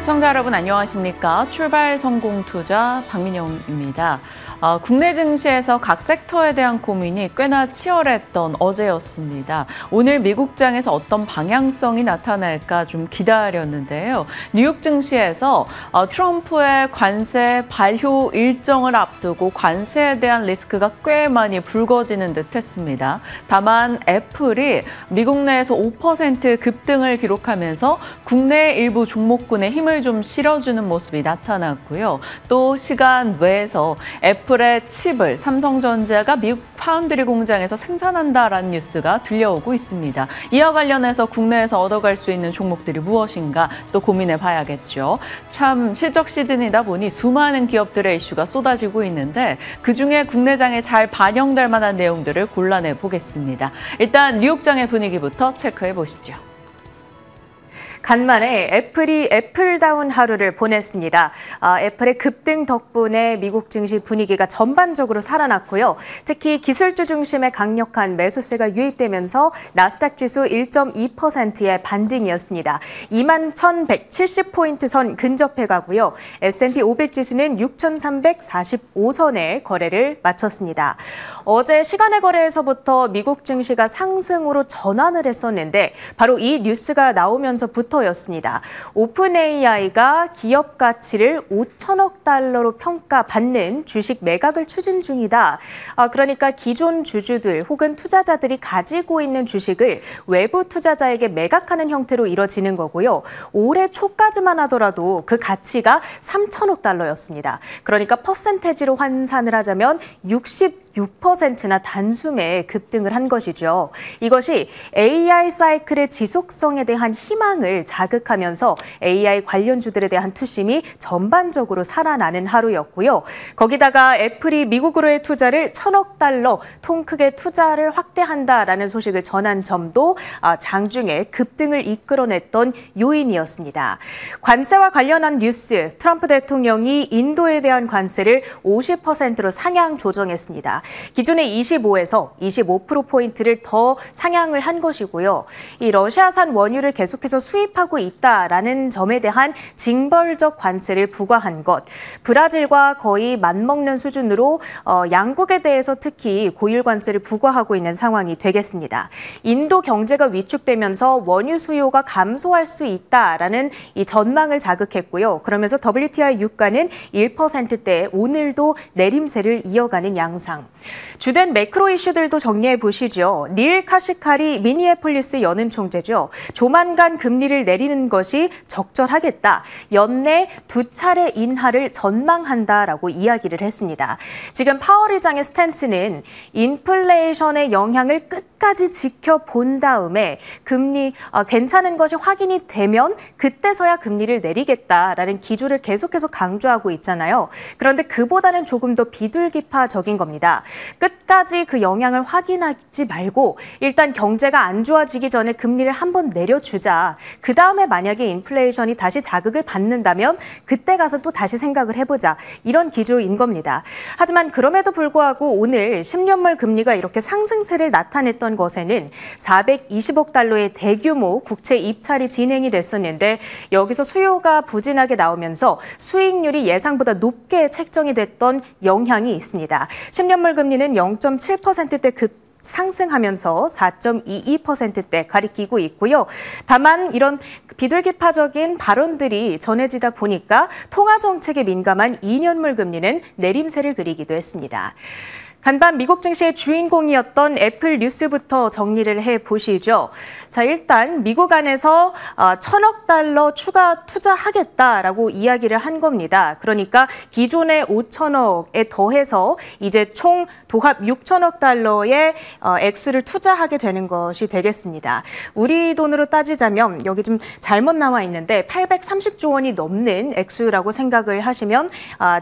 시청자 여러분 안녕하십니까? 출발 성공 투자 박민영입니다. 국내 증시에서 각 섹터에 대한 고민이 꽤나 치열했던 어제였습니다. 오늘 미국장에서 어떤 방향성이 나타날까 좀 기다렸는데요. 뉴욕 증시에서 트럼프의 관세 발효 일정을 앞두고 관세에 대한 리스크가 꽤 많이 불거지는 듯했습니다. 다만 애플이 미국 내에서 5% 급등을 기록하면서 국내 일부 종목군에 힘을 좀 실어주는 모습이 나타났고요. 또 시간 외에서 애플의 칩을 삼성전자가 미국 파운드리 공장에서 생산한다라는 뉴스가 들려오고 있습니다. 이와 관련해서 국내에서 얻어갈 수 있는 종목들이 무엇인가 또 고민해 봐야겠죠. 참 실적 시즌이다 보니 수많은 기업들의 이슈가 쏟아지고 있는데 그중에 국내장에 잘 반영될 만한 내용들을 골라내 보겠습니다. 일단 뉴욕장의 분위기부터 체크해 보시죠. 간만에 애플이 애플다운 하루를 보냈습니다. 애플의 급등 덕분에 미국 증시 분위기가 전반적으로 살아났고요. 특히 기술주 중심의 강력한 매수세가 유입되면서 나스닥 지수 1.2%의 반등이었습니다. 21,170포인트 선 근접해 가고요. S&P 500 지수는 6,345선에 거래를 마쳤습니다. 어제 시간의 거래에서부터 미국 증시가 상승으로 전환을 했었는데 바로 이 뉴스가 나오면서부터 였습니다. 오픈 AI가 기업 가치를 5천억 달러로 평가받는 주식 매각을 추진 중이다. 그러니까 기존 주주들 혹은 투자자들이 가지고 있는 주식을 외부 투자자에게 매각하는 형태로 이뤄지는 거고요. 올해 초까지만 하더라도 그 가치가 3천억 달러였습니다. 그러니까 퍼센테지로 환산을 하자면 6%나 단숨에 급등을 한 것이죠. 이것이 AI 사이클의 지속성에 대한 희망을 자극하면서 AI 관련주들에 대한 투심이 전반적으로 살아나는 하루였고요. 거기다가 애플이 미국으로의 투자를 1,000억 달러 통 크게 투자를 확대한다라는 소식을 전한 점도 장중에 급등을 이끌어냈던 요인이었습니다. 관세와 관련한 뉴스, 트럼프 대통령이 인도에 대한 관세를 50%로 상향 조정했습니다. 기존의 25에서 25%포인트를 더 상향을 한 것이고요. 이 러시아산 원유를 계속해서 수입하고 있다라는 점에 대한 징벌적 관세를 부과한 것, 브라질과 거의 맞먹는 수준으로 양국에 대해서 특히 고율 관세를 부과하고 있는 상황이 되겠습니다. 인도 경제가 위축되면서 원유 수요가 감소할 수 있다라는 이 전망을 자극했고요. 그러면서 WTI 유가는 1%대 오늘도 내림세를 이어가는 양상. 주된 매크로 이슈들도 정리해 보시죠. 닐 카시카리 미니애폴리스 연은 총재죠. 조만간 금리를 내리는 것이 적절하겠다. 연내 2차례 인하를 전망한다라고 이야기를 했습니다. 지금 파월 의장의 스탠스는 인플레이션의 영향을 끝까지 지켜본 다음에 금리 괜찮은 것이 확인이 되면 그때서야 금리를 내리겠다라는 기조를 계속해서 강조하고 있잖아요. 그런데 그보다는 조금 더 비둘기파적인 겁니다. 끝까지 그 영향을 확인하지 말고 일단 경제가 안 좋아지기 전에 금리를 한번 내려주자. 그 다음에 만약에 인플레이션이 다시 자극을 받는다면 그때 가서 또 다시 생각을 해보자. 이런 기조인 겁니다. 하지만 그럼에도 불구하고 오늘 10년물 금리가 이렇게 상승세를 나타냈던 것에는 420억 달러의 대규모 국채 입찰이 진행이 됐었는데 여기서 수요가 부진하게 나오면서 수익률이 예상보다 높게 책정이 됐던 영향이 있습니다. 10년물 금리는 0.7%대 상승하면서 4.22%대 가리키고 있고요. 다만 이런 비둘기파적인 발언들이 전해지다 보니까 통화정책에 민감한 2년물 금리는 내림세를 그리기도 했습니다. 간밤 미국 증시의 주인공이었던 애플 뉴스부터 정리를 해보시죠. 자, 일단 미국 안에서 1,000억 달러 추가 투자하겠다라고 이야기를 한 겁니다. 그러니까 기존의 5천억에 더해서 이제 총 도합 6천억 달러의 액수를 투자하게 되는 것이 되겠습니다. 우리 돈으로 따지자면 여기 좀 잘못 나와 있는데 830조 원이 넘는 액수라고 생각을 하시면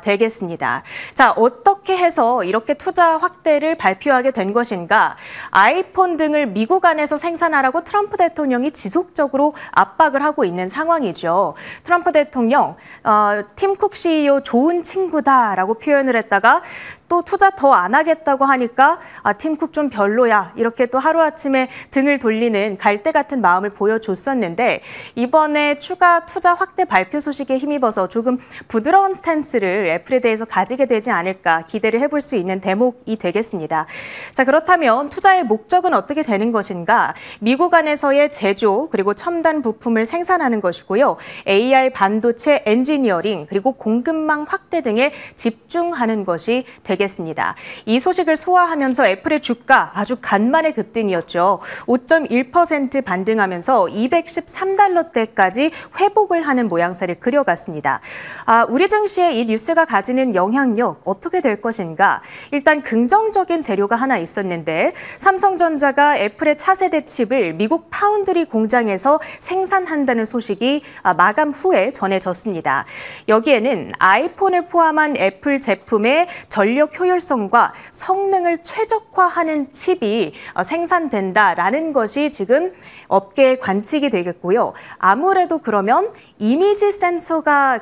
되겠습니다. 자, 어떻게 해서 이렇게 투자 투자 확대를 발표하게 된 것인가? 아이폰 등을 미국 안에서 생산하라고 트럼프 대통령이 지속적으로 압박을 하고 있는 상황이죠. 트럼프 대통령, 팀 쿡 CEO 좋은 친구다라고 표현을 했다가 또 투자 더 안 하겠다고 하니까 팀 쿡 좀 별로야. 이렇게 또 하루아침에 등을 돌리는 갈대 같은 마음을 보여줬었는데 이번에 추가 투자 확대 발표 소식에 힘입어서 조금 부드러운 스탠스를 애플에 대해서 가지게 되지 않을까 기대를 해볼 수 있는 대목이 되겠습니다. 자, 그렇다면 투자의 목적은 어떻게 되는 것인가? 미국 안에서의 제조 그리고 첨단 부품을 생산하는 것이고요. AI 반도체 엔지니어링 그리고 공급망 확대 등에 집중하는 것이 되겠습니다. 이 소식을 소화하면서 애플의 주가 아주 간만에 급등이었죠. 5.1% 반등하면서 213달러대까지 회복을 하는 모양새를 그려갔습니다. 우리 증시에 이 뉴스가 가지는 영향력 어떻게 될 것인가? 일단 긍정적인 재료가 하나 있었는데 삼성전자가 애플의 차세대 칩을 미국 파운드리 공장에서 생산한다는 소식이 마감 후에 전해졌습니다. 여기에는 아이폰을 포함한 애플 제품의 전력 효율성과 성능을 최적화하는 칩이 생산된다라는 것이 지금 업계의 관측이 되겠고요. 아무래도 그러면 이미지 센서가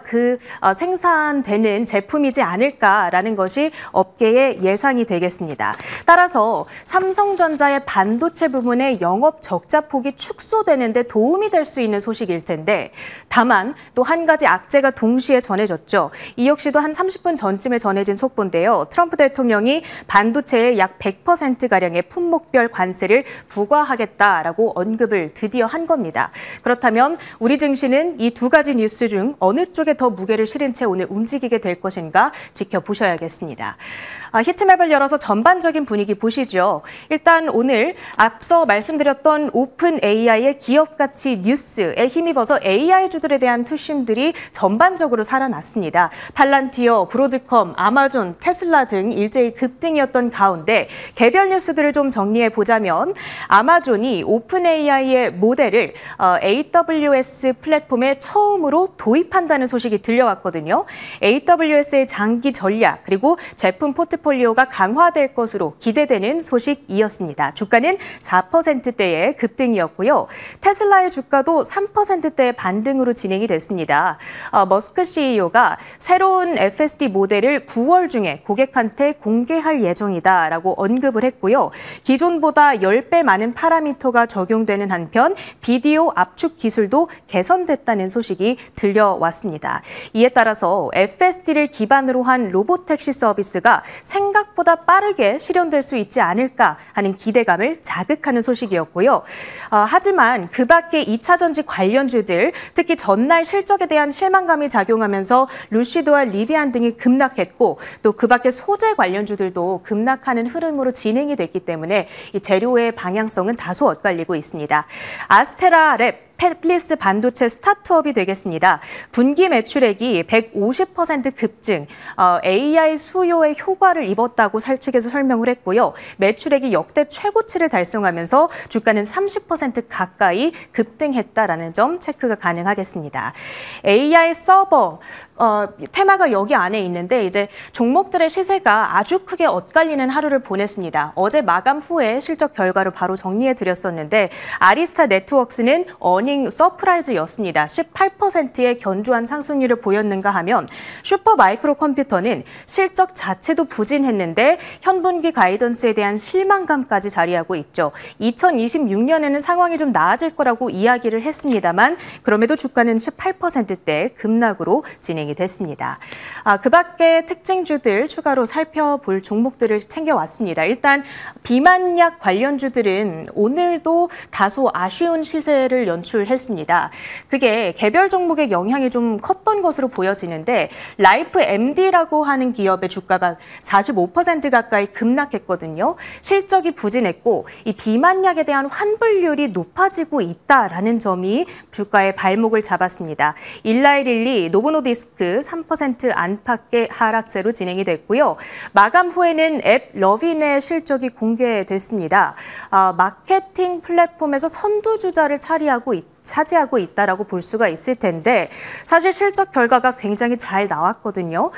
생산되는 제품이지 않을까라는 것이 업계의 예상이 되겠습니다. 따라서 삼성전자의 반도체 부분의 영업 적자 폭이 축소되는 데 도움이 될 수 있는 소식일 텐데 다만 또 한 가지 악재가 동시에 전해졌죠. 이 역시도 한 30분 전쯤에 전해진 속보인데요. 트럼프 대통령이 반도체에 약 100%가량의 품목별 관세를 부과하겠다라고 언급을 드디어 한 겁니다. 그렇다면 우리 증시는 이 두 가지 뉴스 중 어느 쪽에 더 무게를 실은 채 오늘 움직이게 될 것인가 지켜보셔야겠습니다. 히트맵을 열어서 전반적인 분위기 보시죠. 일단 오늘 앞서 말씀드렸던 오픈 AI의 기업 가치 뉴스에 힘입어서 AI주들에 대한 투심들이 전반적으로 살아났습니다. 팔란티어, 브로드컴, 아마존, 테슬라 등 일제히 급등이었던 가운데 개별 뉴스들을 좀 정리해 보자면 아마존이 오픈 AI의 모델을 AWS 플랫폼에 처음으로 도입한다는 소식이 들려왔거든요. AWS의 장기 전략 그리고 제품 포트폴리오가 강화될 것으로 기대되는 소식이었습니다. 주가는 4%대의 급등이었고요. 테슬라의 주가도 3%대의 반등으로 진행이 됐습니다. 머스크 CEO가 새로운 FSD 모델을 9월 중에 고객한테 공개할 예정이다라고 언급을 했고요. 기존보다 10배 많은 파라미터가 적용되는 한편 비디오 압축 기술도 개선됐다는 소식이 들려왔습니다. 이에 따라서 FSD를 기반으로 한 로보택시 서비스가 생각보다 빠르게 실현될 수 있지 않을까 하는 기대감을 자극하는 소식이었고요. 하지만 그 밖에 2차 전지 관련주들, 특히 전날 실적에 대한 실망감이 작용하면서 루시드와 리비안 등이 급락했고 또 그 밖에 소재 관련주들도 급락하는 흐름으로 진행이 됐기 때문에 이 재료의 방향성은 다소 엇갈리고 있습니다. 아스테라랩 팹리스 반도체 스타트업이 되겠습니다. 분기 매출액이 150% 급증, AI 수요에 효과를 입었다고 측에서 설명을 했고요. 매출액이 역대 최고치를 달성하면서 주가는 30% 가까이 급등했다라는 점 체크가 가능하겠습니다. AI 서버, 테마가 여기 안에 있는데 이제 종목들의 시세가 아주 크게 엇갈리는 하루를 보냈습니다. 어제 마감 후에 실적 결과를 바로 정리해드렸었는데 아리스타 네트워크스는 어닝 서프라이즈였습니다. 18%의 견조한 상승률을 보였는가 하면 슈퍼 마이크로 컴퓨터는 실적 자체도 부진했는데 현분기 가이던스에 대한 실망감까지 자리하고 있죠. 2026년에는 상황이 좀 나아질 거라고 이야기를 했습니다만 그럼에도 주가는 18%대 급락으로 진행이 됐습니다. 그 밖에 특징주들 추가로 살펴볼 종목들을 챙겨왔습니다. 일단 비만약 관련주들은 오늘도 다소 아쉬운 시세를 연출했습니다. 그게 개별 종목의 영향이 좀 컸던 것으로 보여지는데 라이프 MD라고 하는 기업의 주가가 45% 가까이 급락했거든요. 실적이 부진했고 이 비만약에 대한 환불률이 높아지고 있다라는 점이 주가의 발목을 잡았습니다. 일라이릴리, 노보노디스크 3% 안팎의 하락세로 진행이 됐고요. 마감 후에는 앱 러빈의 실적이 공개됐습니다. 마케팅 플랫폼에서 선두주자를 차지하고 있다. 차지하고 있다라고 볼 수가 있을 텐데 사실 실적 결과가 굉장히 잘 나왔거든요.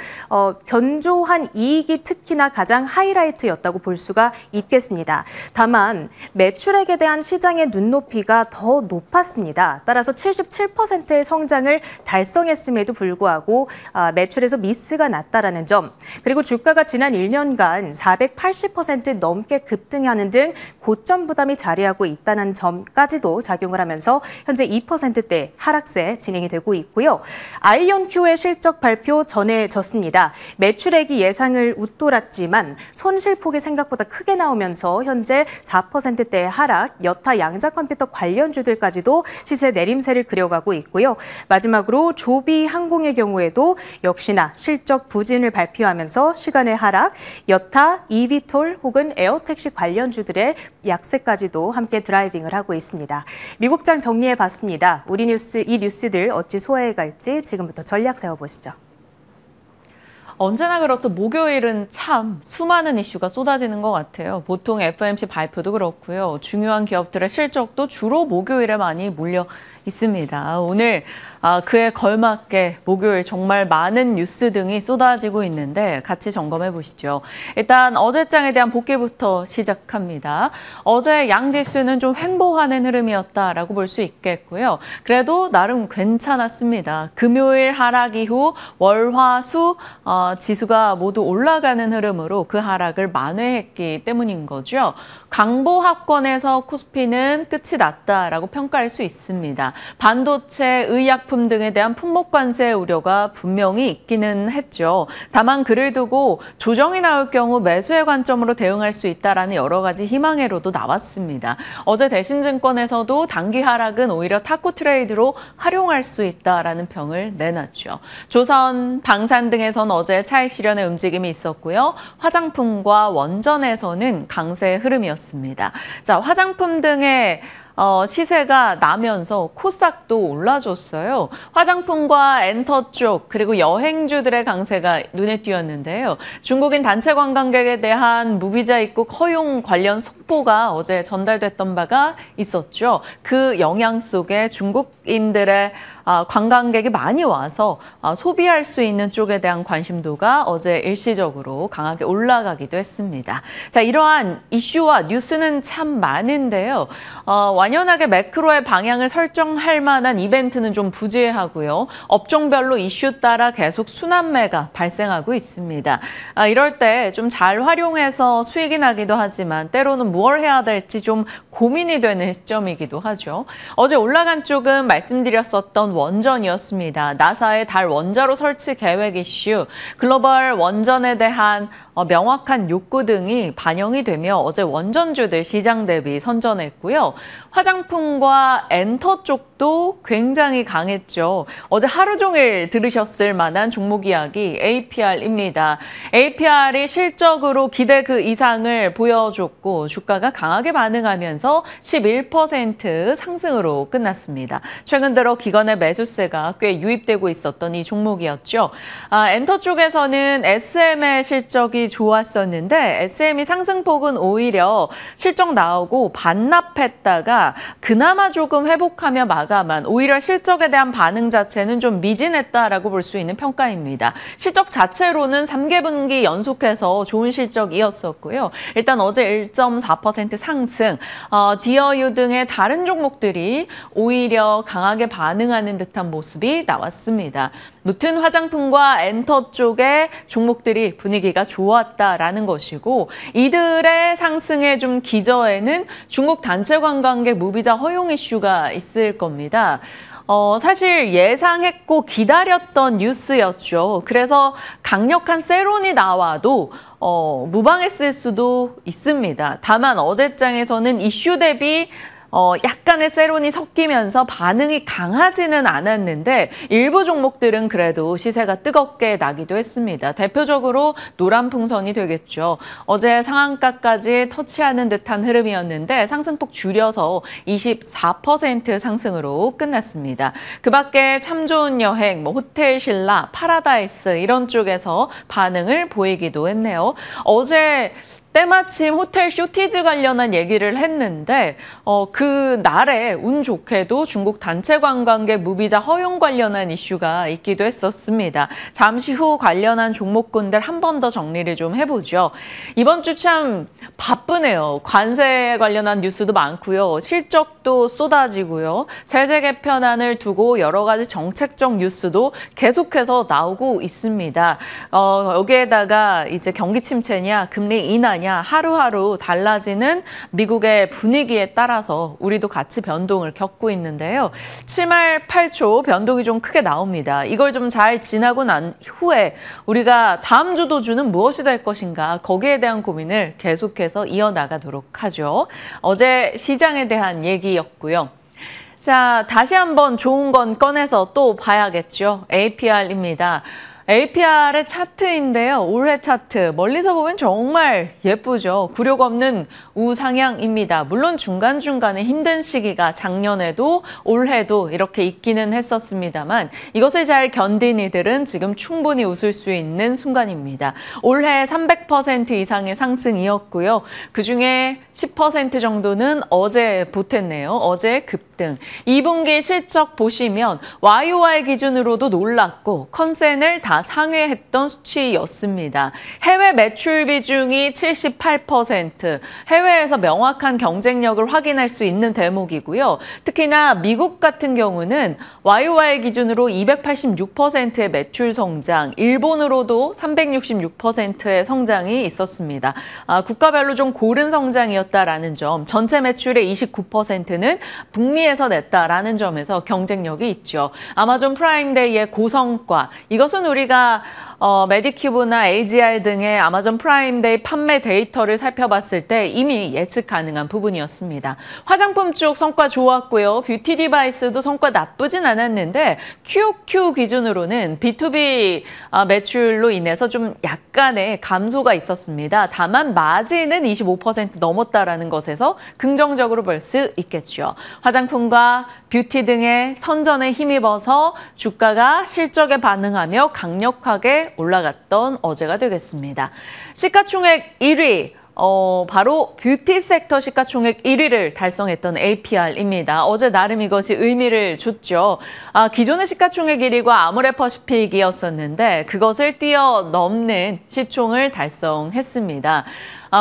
견조한 이익이 특히나 가장 하이라이트였다고 볼 수가 있겠습니다. 다만 매출액에 대한 시장의 눈높이가 더 높았습니다. 따라서 77%의 성장을 달성했음에도 불구하고 매출에서 미스가 났다라는 점, 그리고 주가가 지난 1년간 480% 넘게 급등하는 등 고점 부담이 자리하고 있다는 점까지도 작용을 하면서 현재 2%대 하락세 진행이 되고 있고요. 아이온큐의 실적 발표 전해졌습니다. 매출액이 예상을 웃돌았지만 손실폭이 생각보다 크게 나오면서 현재 4%대의 하락, 여타 양자컴퓨터 관련주들까지도 시세 내림세를 그려가고 있고요. 마지막으로 조비항공의 경우에도 역시나 실적 부진을 발표하면서 시간의 하락, 여타 eVTOL 혹은 에어택시 관련주들의 약세까지도 함께 드라이빙을 하고 있습니다. 미국장 정리해봤습니다. 우리 뉴스, 이 뉴스들 어찌 소화해갈지 지금부터 전략 세워보시죠. 언제나 그렇듯 목요일은 참 수많은 이슈가 쏟아지는 것 같아요. 보통 FOMC 발표도 그렇고요. 중요한 기업들의 실적도 주로 목요일에 많이 몰려 있습니다. 오늘 그에 걸맞게 목요일 정말 많은 뉴스 등이 쏟아지고 있는데 같이 점검해 보시죠. 일단 어제장에 대한 복귀부터 시작합니다. 어제 양지수는 좀 횡보하는 흐름이었다라고 볼 수 있겠고요. 그래도 나름 괜찮았습니다. 금요일 하락 이후 월, 화, 수 지수가 모두 올라가는 흐름으로 그 하락을 만회했기 때문인 거죠. 강보합권에서 코스피는 끝이 났다라고 평가할 수 있습니다. 반도체, 의약품 등에 대한 품목 관세 우려가 분명히 있기는 했죠. 다만 그를 두고 조정이 나올 경우 매수의 관점으로 대응할 수 있다라는 여러 가지 희망회로도 나왔습니다. 어제 대신증권에서도 단기 하락은 오히려 타코 트레이드로 활용할 수 있다라는 평을 내놨죠. 조선, 방산 등에서는 어제 차익 실현의 움직임이 있었고요. 화장품과 원전에서는 강세 흐름이었습니다. 자, 화장품 등의 시세가 나면서 코스닥도 올라줬어요. 화장품과 엔터 쪽 그리고 여행주들의 강세가 눈에 띄었는데요. 중국인 단체 관광객에 대한 무비자 입국 허용 관련 속보가 어제 전달됐던 바가 있었죠. 그 영향 속에 중국인들의 관광객이 많이 와서 소비할 수 있는 쪽에 대한 관심도가 어제 일시적으로 강하게 올라가기도 했습니다. 자, 이러한 이슈와 뉴스는 참 많은데요. 완연하게 매크로의 방향을 설정할 만한 이벤트는 좀 부재하고요. 업종별로 이슈 따라 계속 순환매가 발생하고 있습니다. 이럴 때 좀 잘 활용해서 수익이 나기도 하지만 때로는 무엇 해야 될지 좀 고민이 되는 시점이기도 하죠. 어제 올라간 쪽은 말씀드렸었던 원전이었습니다. 나사의 달 원자로 설치 계획 이슈, 글로벌 원전에 대한 명확한 욕구 등이 반영이 되며 어제 원전주들 시장 대비 선전했고요. 화장품과 엔터 쪽도 굉장히 강했죠. 어제 하루 종일 들으셨을 만한 종목 이야기 APR입니다. APR이 실적으로 기대 그 이상을 보여줬고 주가가 강하게 반응하면서 11% 상승으로 끝났습니다. 최근 들어 기관의 매수세가 꽤 유입되고 있었던 이 종목이었죠. 엔터 쪽에서는 SM의 실적이 좋았었는데 SM이 상승폭은 오히려 실적 나오고 반납했다가 그나마 조금 회복하며 마감한 오히려 실적에 대한 반응 자체는 좀 미진했다라고 볼 수 있는 평가입니다. 실적 자체로는 3개분기 연속해서 좋은 실적이었었고요. 일단 어제 1.4% 상승, 디어유 등의 다른 종목들이 오히려 강하게 반응하는 듯한 모습이 나왔습니다. 무튼 화장품과 엔터 쪽의 종목들이 분위기가 좋았다라는 것이고 이들의 상승의 좀 기저에는 중국 단체 관광객 무비자 허용 이슈가 있을 겁니다. 사실 예상했고 기다렸던 뉴스였죠. 그래서 강력한 세론이 나와도 무방했을 수도 있습니다. 다만 어제장에서는 이슈 대비 약간의 세론이 섞이면서 반응이 강하지는 않았는데 일부 종목들은 그래도 시세가 뜨겁게 나기도 했습니다. 대표적으로 노란풍선이 되겠죠. 어제 상한가까지 터치하는 듯한 흐름이었는데 상승폭 줄여서 24% 상승으로 끝났습니다. 그 밖에 참 좋은 여행, 호텔 신라, 파라다이스 이런 쪽에서 반응을 보이기도 했네요. 어제 때마침 호텔 쇼티지 관련한 얘기를 했는데 그 날에 운 좋게도 중국 단체 관광객 무비자 허용 관련한 이슈가 있기도 했었습니다. 잠시 후 관련한 종목군들 한 번 더 정리를 좀 해보죠. 이번 주 참 바쁘네요. 관세 관련한 뉴스도 많고요. 실적도 쏟아지고요. 세제 개편안을 두고 여러 가지 정책적 뉴스도 계속해서 나오고 있습니다. 여기에다가 이제 경기 침체냐, 금리 인하냐 하루하루 달라지는 미국의 분위기에 따라서 우리도 같이 변동을 겪고 있는데요. 7말 8초 변동이 좀 크게 나옵니다. 이걸 좀 잘 지나고 난 후에 우리가 다음 주 도주는 무엇이 될 것인가 거기에 대한 고민을 계속해서 이어나가도록 하죠. 어제 시장에 대한 얘기였고요. 자, 다시 한번 좋은 건 꺼내서 또 봐야겠죠. APR입니다. APR의 차트인데요. 올해 차트 멀리서 보면 정말 예쁘죠. 굴욕 없는 우상향입니다. 물론 중간중간에 힘든 시기가 작년에도 올해도 이렇게 있기는 했었습니다만 이것을 잘 견딘 이들은 지금 충분히 웃을 수 있는 순간입니다. 올해 300% 이상의 상승이었고요. 그중에 10% 정도는 어제 보탰네요. 어제 급등. 2분기 실적 보시면 YOY 기준으로도 놀랐고 컨센을 다 상회했던 수치였습니다. 해외 매출 비중이 78%, 해외에서 명확한 경쟁력을 확인할 수 있는 대목이고요. 특히나 미국 같은 경우는 YOY 기준으로 286%의 매출 성장, 일본으로도 366%의 성장이 있었습니다. 국가별로 좀 고른 성장이었다라는 점, 전체 매출의 29%는 북미에서 냈다라는 점에서 경쟁력이 있죠. 아마존 프라임데이의 고성과, 이것은 우리가 메디큐브나 AGR 등의 아마존 프라임데이 판매 데이터를 살펴봤을 때 이미 예측 가능한 부분이었습니다. 화장품 쪽 성과 좋았고요. 뷰티 디바이스도 성과 나쁘진 않았는데 QOQ 기준으로는 B2B 매출로 인해서 좀 약간의 감소가 있었습니다. 다만 마진은 25% 넘었다라는 것에서 긍정적으로 볼 수 있겠죠. 화장품과 뷰티 등의 선전에 힘입어서 주가가 실적에 반응하며 강력하게 올라갔던 어제가 되겠습니다. 시가총액 1위. 바로 뷰티 섹터 시가총액 1위를 달성했던 APR입니다. 어제 나름 이것이 의미를 줬죠. 기존의 시가총액 1위가 아모레퍼시픽이었었는데 그것을 뛰어넘는 시총을 달성했습니다.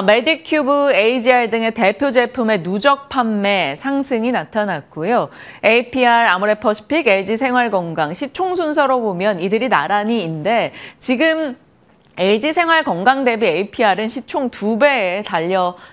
메디큐브, AGR 등의 대표 제품의 누적 판매 상승이 나타났고요. APR, 아모레퍼시픽, LG생활건강 시총 순서로 보면 이들이 나란히인데 지금 LG생활건강 대비 APR은 시총 2배에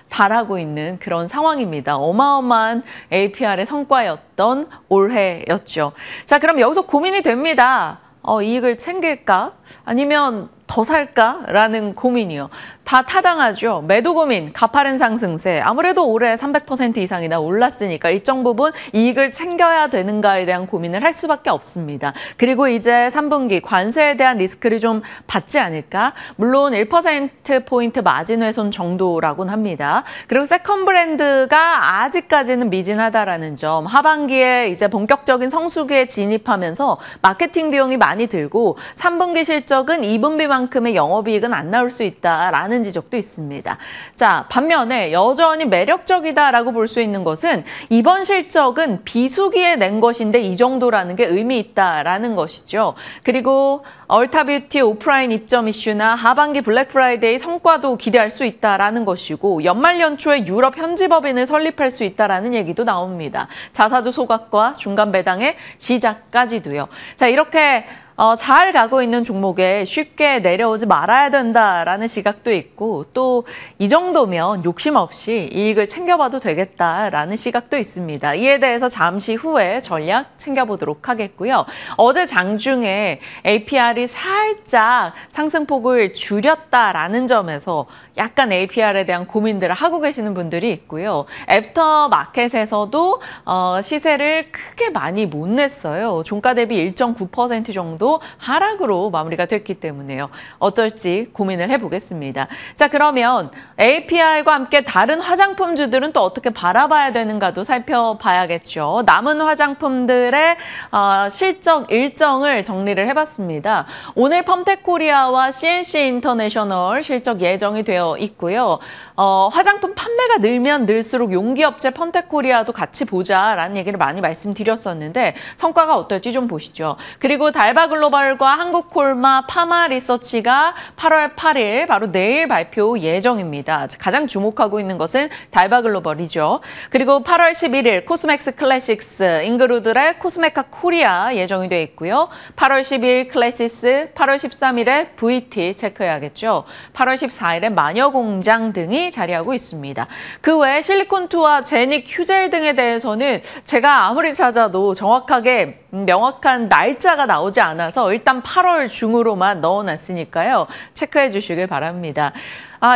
달하고 있는 그런 상황입니다. 어마어마한 APR의 성과였던 올해였죠. 자, 그럼 여기서 고민이 됩니다. 이익을 챙길까? 아니면 더 살까라는 고민이요. 다 타당하죠. 매도 고민, 가파른 상승세. 아무래도 올해 300% 이상이나 올랐으니까 일정 부분 이익을 챙겨야 되는가에 대한 고민을 할 수밖에 없습니다. 그리고 이제 3분기 관세에 대한 리스크를 좀 받지 않을까? 물론 1%포인트 마진 훼손 정도라고는 합니다. 그리고 세컨 브랜드가 아직까지는 미진하다라는 점. 하반기에 이제 본격적인 성수기에 진입하면서 마케팅 비용이 많이 들고 3분기 실적은 2분기만큼의 영업이익은 안 나올 수 있다라는 지적도 있습니다. 자, 반면에 여전히 매력적이다라고 볼 수 있는 것은 이번 실적은 비수기에 낸 것인데 이 정도라는 게 의미 있다라는 것이죠. 그리고 얼타뷰티 오프라인 입점 이슈나 하반기 블랙 프라이데이 성과도 기대할 수 있다라는 것이고 연말 연초에 유럽 현지 법인을 설립할 수 있다라는 얘기도 나옵니다. 자사주 소각과 중간 배당의 시작까지도요. 자, 이렇게 잘 가고 있는 종목에 쉽게 내려오지 말아야 된다라는 시각도 있고 또 이 정도면 욕심 없이 이익을 챙겨봐도 되겠다라는 시각도 있습니다. 이에 대해서 잠시 후에 전략 챙겨보도록 하겠고요. 어제 장중에 APR이 살짝 상승폭을 줄였다라는 점에서 약간 APR에 대한 고민들을 하고 계시는 분들이 있고요. 애프터 마켓에서도 시세를 크게 많이 못 냈어요. 종가 대비 1.9% 정도 중에서도 하락으로 마무리가 됐기 때문에요. 어떨지 고민을 해보겠습니다. 자, 그러면 APR과 함께 다른 화장품주들은 또 어떻게 바라봐야 되는가도 살펴봐야겠죠. 남은 화장품들의 실적 일정을 정리를 해봤습니다. 오늘 펌텍코리아와 CNC 인터내셔널 실적 예정이 되어 있고요. 화장품 판매가 늘면 늘수록 용기업체 펌텍코리아도 같이 보자라는 얘기를 많이 말씀드렸었는데 성과가 어떨지 좀 보시죠. 그리고 달바글로벌과 한국콜마 파마리서치가 8월 8일 바로 내일 발표 예정입니다. 가장 주목하고 있는 것은 달바글로벌이죠. 그리고 8월 11일 코스맥스 클래식스, 잉그루드의 코스메카 코리아 예정이 되어 있고요. 8월 12일 클래시스, 8월 13일에 VT 체크해야겠죠. 8월 14일에 마녀공장 등이 자리하고 있습니다. 그 외에 실리콘투와 제닉 휴젤 등에 대해서는 제가 아무리 찾아도 정확하게 명확한 날짜가 나오지 않아서 일단 8월 중으로만 넣어놨으니까요. 체크해 주시길 바랍니다.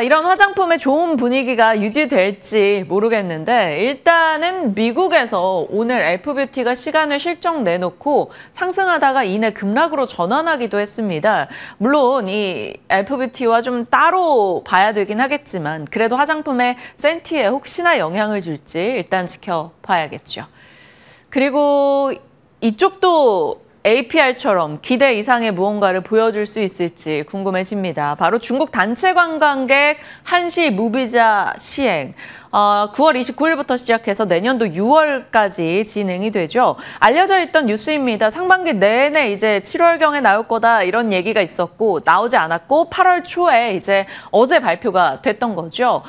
이런 화장품의 좋은 분위기가 유지될지 모르겠는데 일단은 미국에서 오늘 F뷰티가 시간을 실적 내놓고 상승하다가 이내 급락으로 전환하기도 했습니다. 물론 이 F뷰티와 좀 따로 봐야 되긴 하겠지만 그래도 화장품의 센티에 혹시나 영향을 줄지 일단 지켜봐야겠죠. 그리고 이쪽도 APR처럼 기대 이상의 무언가를 보여줄 수 있을지 궁금해집니다. 바로 중국 단체 관광객 한시 무비자 시행. 9월 29일부터 시작해서 내년도 6월까지 진행이 되죠. 알려져 있던 뉴스입니다. 상반기 내내 이제 7월경에 나올 거다 이런 얘기가 있었고 나오지 않았고 8월 초에 이제 어제 발표가 됐던 거죠.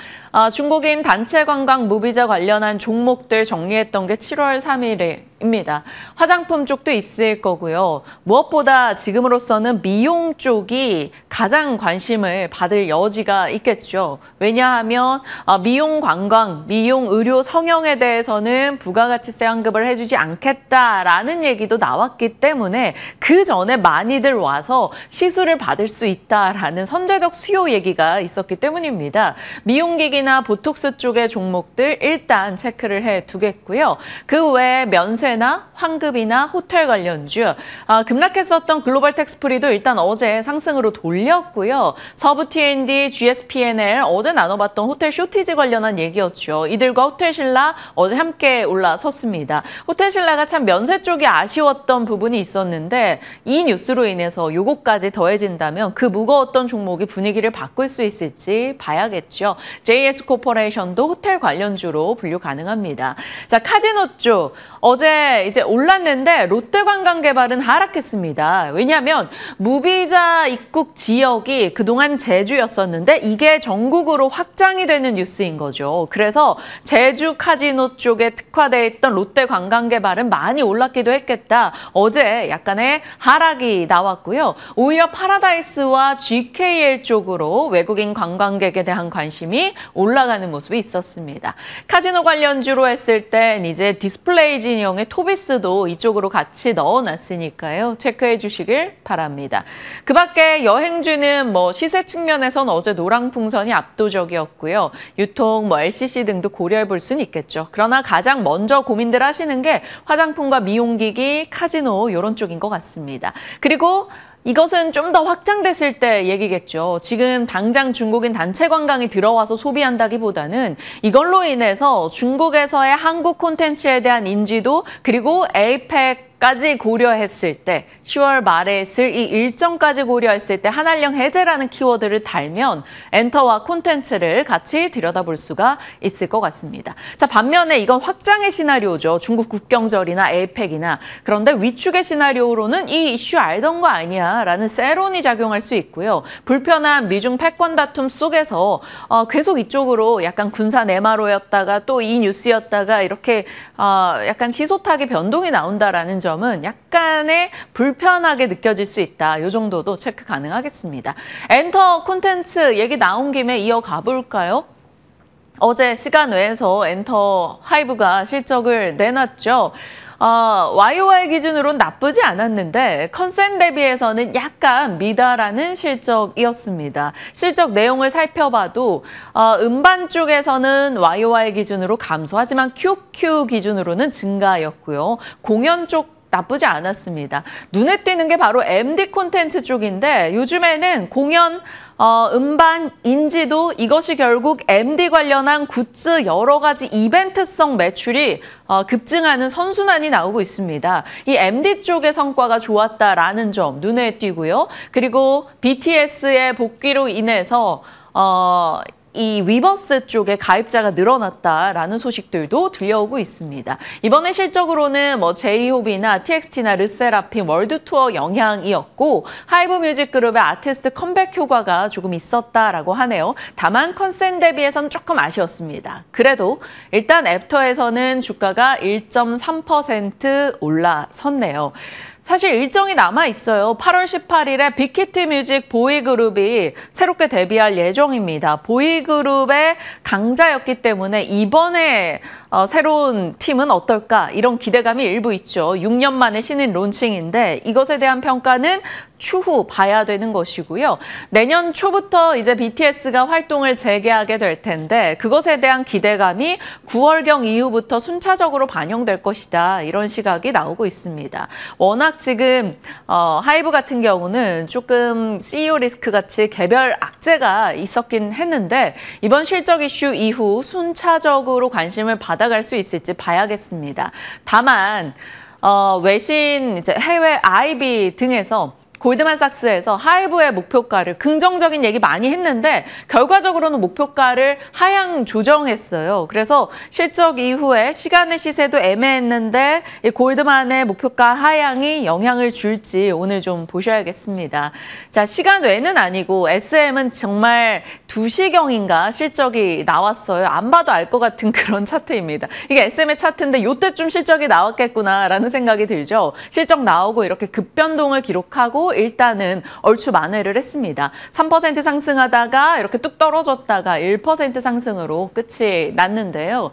중국인 단체 관광 무비자 관련한 종목들 정리했던 게 7월 3일입니다. 화장품 쪽도 있을 거고요. 무엇보다 지금으로서는 미용 쪽이 가장 관심을 받을 여지가 있겠죠. 왜냐하면 미용 관광, 미용 의료 성형에 대해서는 부가가치세 환급을 해주지 않겠다라는 얘기도 나왔기 때문에 그 전에 많이들 와서 시술을 받을 수 있다라는 선제적 수요 얘기가 있었기 때문입니다. 미용기기나 보톡스 쪽의 종목들 일단 체크를 해두겠고요. 그 외에 면세나 환급이나 호텔 관련주, 급락했었던 글로벌 텍스프리도 일단 어제 상승으로 돌렸고요. 서부 T&D, GSPNL 어제 나눠봤던 호텔 쇼티지 관련한 얘기였죠. 이들과 호텔신라 어제 함께 올라섰습니다. 호텔신라가 참 면세 쪽이 아쉬웠던 부분이 있었는데 이 뉴스로 인해서 요거까지 더해진다면 그 무거웠던 종목이 분위기를 바꿀 수 있을지 봐야겠죠. JS 코퍼레이션도 호텔 관련주로 분류 가능합니다. 자, 카지노 쪽 어제 이제 올랐는데 롯데관광개발은 하락했습니다. 왜냐하면 무비자 입국 지역이 그동안 제주였었는데 이게 전국으로 확장이 되는 뉴스인 거죠. 그래서 제주 카지노 쪽에 특화되어 있던 롯데관광개발은 많이 올랐기도 했겠다. 어제 약간의 하락이 나왔고요. 오히려 파라다이스와 GKL 쪽으로 외국인 관광객에 대한 관심이 올라가는 모습이 있었습니다. 카지노 관련주로 했을 땐 이제 디스플레이 진영의 토비스도 이쪽으로 같이 넣어놨으니까요. 체크해 주시길 바랍니다. 그 밖에 여행주는 시세 측면에선 어제 노랑풍선이 압도적이었고요. 유통, LCC 등도 고려해 볼 수는 있겠죠. 그러나 가장 먼저 고민들 하시는 게 화장품과 미용기기, 카지노 이런 쪽인 것 같습니다. 그리고 이것은 좀 더 확장됐을 때 얘기겠죠. 지금 당장 중국인 단체 관광이 들어와서 소비한다기보다는 이걸로 인해서 중국에서의 한국 콘텐츠에 대한 인지도 그리고 에이펙까지 고려했을 때 10월 말에 있을 이 일정까지 고려했을 때 한한령 해제라는 키워드를 달면 엔터와 콘텐츠를 같이 들여다볼 수가 있을 것 같습니다. 자, 반면에 이건 확장의 시나리오죠. 중국 국경절이나 에이펙이나. 그런데 위축의 시나리오로는 이 이슈 알던 거 아니야 라는 세론이 작용할 수 있고요. 불편한 미중 패권 다툼 속에서 계속 이쪽으로 약간 군사 내마로였다가 또 이 뉴스였다가 이렇게 약간 시소타기 변동이 나온다라는 점은 약간의 불편하게 느껴질 수 있다. 이 정도도 체크 가능하겠습니다. 엔터 콘텐츠 얘기 나온 김에 이어가 볼까요? 어제 시간 외에서 엔터 하이브가 실적을 내놨죠. YOY 기준으로는 나쁘지 않았는데 컨센 대비해서는 약간 미달하는 실적이었습니다. 실적 내용을 살펴봐도 음반 쪽에서는 YOY 기준으로 감소, 하지만 QQ 기준으로는 증가였고요. 공연 쪽 나쁘지 않았습니다. 눈에 띄는 게 바로 MD 콘텐츠 쪽인데 요즘에는 공연, 음반, 인지도 이것이 결국 MD 관련한 굿즈 여러 가지 이벤트성 매출이 급증하는 선순환이 나오고 있습니다. 이 MD 쪽의 성과가 좋았다라는 점 눈에 띄고요. 그리고 BTS의 복귀로 인해서 이 위버스 쪽에 가입자가 늘어났다라는 소식들도 들려오고 있습니다. 이번에 실적으로는 제이홉이나 TXT나 르세라핌 월드 투어 영향이었고 하이브 뮤직 그룹의 아티스트 컴백 효과가 조금 있었다라고 하네요. 다만 컨센 대비해서는 조금 아쉬웠습니다. 그래도 일단 애프터에서는 주가가 1.3% 올라섰네요. 사실 일정이 남아있어요. 8월 18일에 빅히트 뮤직 보이그룹이 새롭게 데뷔할 예정입니다. 보이그룹의 강자였기 때문에 이번에 새로운 팀은 어떨까? 이런 기대감이 일부 있죠. 6년 만에 신인 론칭인데 이것에 대한 평가는 추후 봐야 되는 것이고요. 내년 초부터 이제 BTS가 활동을 재개하게 될 텐데 그것에 대한 기대감이 9월경 이후부터 순차적으로 반영될 것이다. 이런 시각이 나오고 있습니다. 워낙 지금 하이브 같은 경우는 조금 CEO 리스크 같이 개별 악재가 있었긴 했는데 이번 실적 이슈 이후 순차적으로 관심을 받아갈 수 있을지 봐야겠습니다. 다만 외신 이제 해외 IB 등에서 골드만삭스에서 하이브의 목표가를 긍정적인 얘기 많이 했는데 결과적으로는 목표가를 하향 조정했어요. 그래서 실적 이후에 시간의 시세도 애매했는데 이 골드만의 목표가 하향이 영향을 줄지 오늘 좀 보셔야겠습니다. 자, 시간 외는 아니고 SM은 정말 2시경인가 실적이 나왔어요. 안 봐도 알 것 같은 그런 차트입니다. 이게 SM의 차트인데 이때쯤 실적이 나왔겠구나라는 생각이 들죠. 실적 나오고 이렇게 급변동을 기록하고 일단은 얼추 만회를 했습니다. 3% 상승하다가 이렇게 뚝 떨어졌다가 1% 상승으로 끝이 났는데요.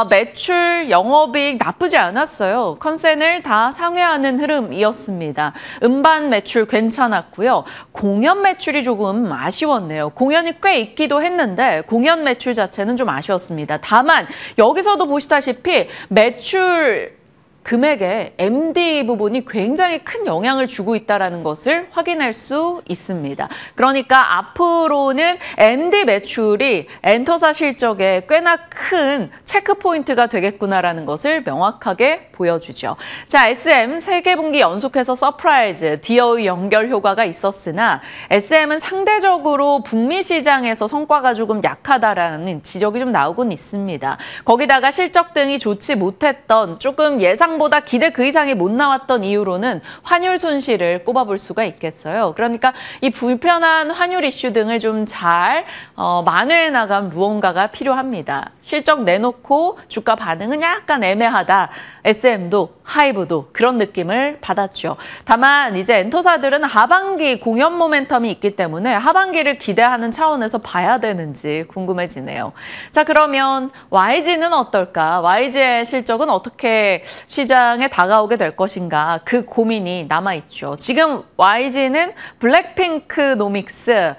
매출, 영업이익 나쁘지 않았어요. 컨센을 다 상회하는 흐름이었습니다. 음반 매출 괜찮았고요. 공연 매출이 조금 아쉬웠네요. 공연이 꽤 있기도 했는데 공연 매출 자체는 좀 아쉬웠습니다. 다만 여기서도 보시다시피 매출 금액에 MD 부분이 굉장히 큰 영향을 주고 있다는 것을 확인할 수 있습니다. 그러니까 앞으로는 MD 매출이 엔터사 실적에 꽤나 큰 체크포인트가 되겠구나라는 것을 명확하게 보여주죠. 자, SM 3개 분기 연속해서 서프라이즈, DOE 연결 효과가 있었으나 SM은 상대적으로 북미 시장에서 성과가 조금 약하다라는 지적이 좀 나오곤 있습니다. 거기다가 실적 등이 좋지 못했던 조금 예상보다 기대 그 이상이 못 나왔던 이유로는 환율 손실을 꼽아볼 수가 있겠어요. 그러니까 이 불편한 환율 이슈 등을 좀 잘 만회해 나간 무언가가 필요합니다. 실적 내놓고 주가 반응은 약간 애매하다. SM도 하이브도 그런 느낌을 받았죠. 다만 이제 엔터사들은 하반기 공연 모멘텀이 있기 때문에 하반기를 기대하는 차원에서 봐야 되는지 궁금해지네요. 자, 그러면 YG는 어떨까? YG의 실적은 어떻게 시장에 다가오게 될 것인가? 그 고민이 남아있죠. 지금 YG는 블랙핑크 노믹스,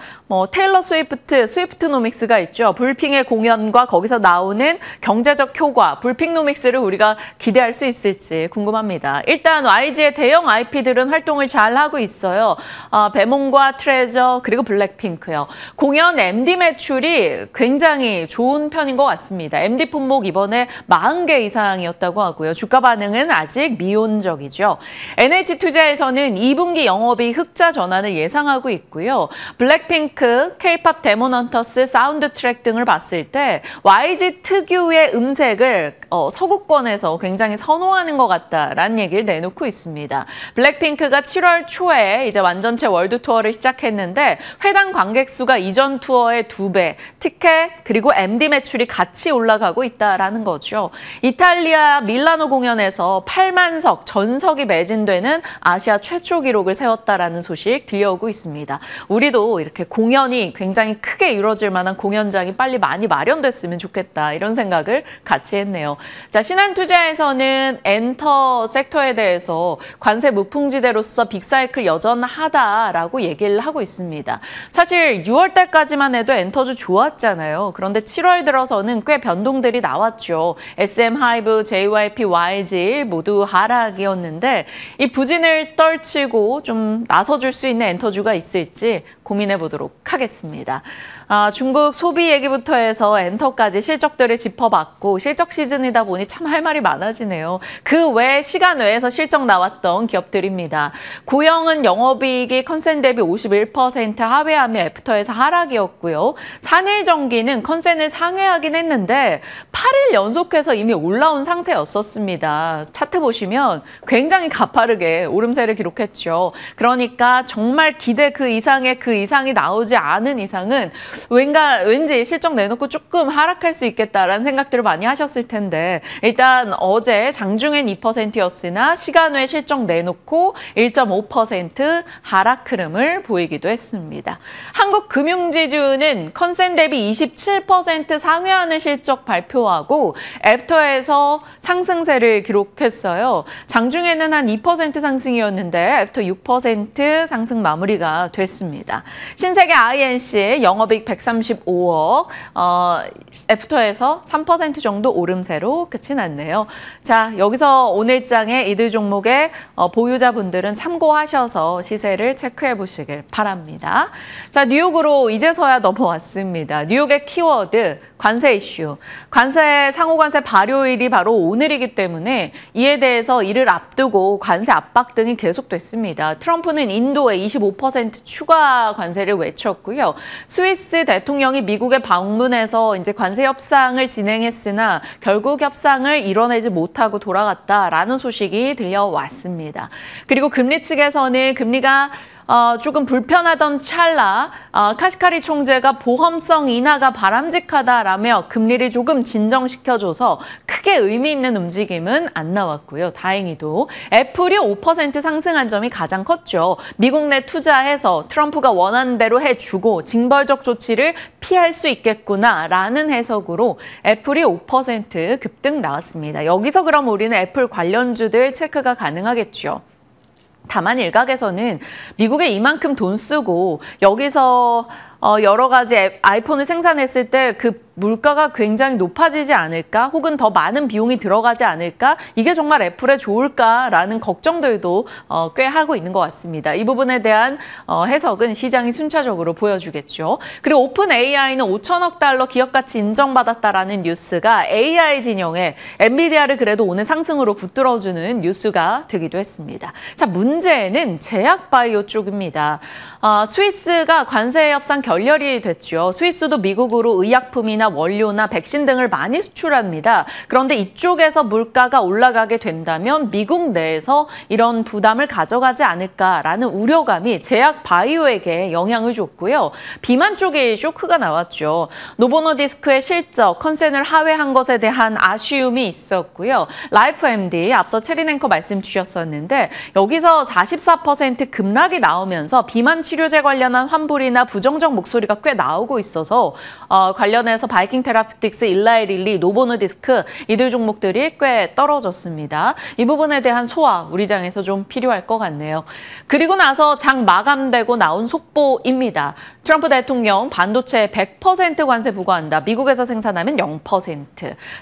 테일러 스위프트, 스위프트노믹스가 있죠. 불핑의 공연과 거기서 나오는 경제적 효과, 불핑노믹스를 우리가 기대할 수 있을지 궁금합니다. 일단 YG의 대형 IP들은 활동을 잘 하고 있어요. 베몬과 트레저 그리고 블랙핑크요. 공연 MD 매출이 굉장히 좋은 편인 것 같습니다. MD 품목 이번에 40개 이상이었다고 하고요. 주가 반응은 아직 미온적이죠. NH투자에서는 2분기 영업이 흑자 전환을 예상하고 있고요. 블랙핑크, K-팝 데몬헌터스, 사운드 트랙 등을 봤을 때 YG 특유의 음색을 서구권에서 굉장히 선호하는 것 같다라는 얘기를 내놓고 있습니다. 블랙핑크가 7월 초에 이제 완전체 월드 투어를 시작했는데 회당 관객 수가 이전 투어의 2배, 티켓 그리고 MD 매출이 같이 올라가고 있다라는 거죠. 이탈리아 밀라노 공연에서 8만 석, 전석이 매진되는 아시아 최초 기록을 세웠다라는 소식 들려오고 있습니다. 우리도 이렇게 공연이 굉장히 크게 이루어질 만한 공연장이 빨리 많이 마련됐으면 좋겠다 이런 생각을 같이 했네요. 자, 신한투자에서는 엔터 컴퓨터 섹터에 대해서 관세 무풍지대로서 빅사이클 여전하다라고 얘기를 하고 있습니다. 사실 6월 달까지만 해도 엔터주 좋았잖아요. 그런데 7월 들어서는 꽤 변동들이 나왔죠. SM 하이브, JYP, YG 모두 하락이었는데 이 부진을 떨치고 좀 나서줄 수 있는 엔터주가 있을지 고민해 보도록 하겠습니다. 중국 소비 얘기부터 해서 엔터까지 실적들을 짚어봤고 실적 시즌이다 보니 참 할 말이 많아지네요. 그 외 시간 외에서 실적 나왔던 기업들입니다. 고영은 영업이익이 컨센 대비 51% 하회하며 애프터에서 하락이었고요. 산일전기는 컨센을 상회하긴 했는데 8일 연속해서 이미 올라온 상태였었습니다. 차트 보시면 굉장히 가파르게 오름세를 기록했죠. 그러니까 정말 기대 그 이상이 나오지 않은 이상은 왠지 실적 내놓고 조금 하락할 수 있겠다라는 생각들을 많이 하셨을 텐데 일단 어제 장중엔 2%였으나 시간 외 실적 내놓고 1.5% 하락 흐름을 보이기도 했습니다. 한국금융지주는 컨센 대비 27% 상회하는 실적 발표하고 애프터에서 상승세를 기록했어요. 장중에는 한 2% 상승이었는데 애프터 6% 상승 마무리가 됐습니다. 신세계 INC 영업이익 135억, 애프터에서 3% 정도 오름세로 끝이 났네요. 자, 여기서 오늘장의 이들 종목의 보유자분들은 참고하셔서 시세를 체크해 보시길 바랍니다. 자, 뉴욕으로 이제서야 넘어왔습니다. 뉴욕의 키워드, 관세 이슈. 상호관세 발효일이 바로 오늘이기 때문에 이에 대해서 이를 앞두고 관세 압박 등이 계속됐습니다. 트럼프는 인도에 25% 추가 관세를 외쳤고요. 스위스 대통령이 미국에 방문해서 이제 관세 협상을 진행했으나 결국 협상을 이뤄내지 못하고 돌아갔다라는 소식이 들려왔습니다. 그리고 금리 측에서는 금리가 조금 불편하던 찰나 카시카리 총재가 보험성 인하가 바람직하다라며 금리를 조금 진정시켜줘서 크게 의미 있는 움직임은 안 나왔고요. 다행히도 애플이 5% 상승한 점이 가장 컸죠. 미국 내 투자해서 트럼프가 원하는 대로 해주고 징벌적 조치를 피할 수 있겠구나라는 해석으로 애플이 5% 급등 나왔습니다. 여기서 그럼 우리는 애플 관련주들 체크가 가능하겠죠. 다만 일각에서는 미국에 이만큼 돈 쓰고 여기서 여러 가지 아이폰을 생산했을 때 그 물가가 굉장히 높아지지 않을까? 혹은 더 많은 비용이 들어가지 않을까? 이게 정말 애플에 좋을까라는 걱정들도 꽤 하고 있는 것 같습니다. 이 부분에 대한 해석은 시장이 순차적으로 보여주겠죠. 그리고 오픈 AI는 5천억 달러 기업가치 인정받았다라는 뉴스가 AI 진영에 엔비디아를 그래도 오늘 상승으로 붙들어주는 뉴스가 되기도 했습니다. 자, 문제는 제약바이오 쪽입니다. 스위스가 관세 협상 결렬이 됐죠. 스위스도 미국으로 의약품이나 원료나 백신 등을 많이 수출합니다. 그런데 이쪽에서 물가가 올라가게 된다면 미국 내에서 이런 부담을 가져가지 않을까라는 우려감이 제약 바이오에게 영향을 줬고요. 비만 쪽에 쇼크가 나왔죠. 노보노디스크의 실적, 컨센을 하회한 것에 대한 아쉬움이 있었고요. 라이프MD, 앞서 체린 앵커 말씀 주셨었는데 여기서 44% 급락이 나오면서 비만 치료제 관련한 환불이나 부정적 목소리가 꽤 나오고 있어서 관련해서 바이킹 테라피틱스, 일라이 릴리, 노보노디스크 이들 종목들이 꽤 떨어졌습니다. 이 부분에 대한 소화 우리 장에서 좀 필요할 것 같네요. 그리고 나서 장 마감되고 나온 속보입니다. 트럼프 대통령 반도체 100% 관세 부과한다. 미국에서 생산하면 0%.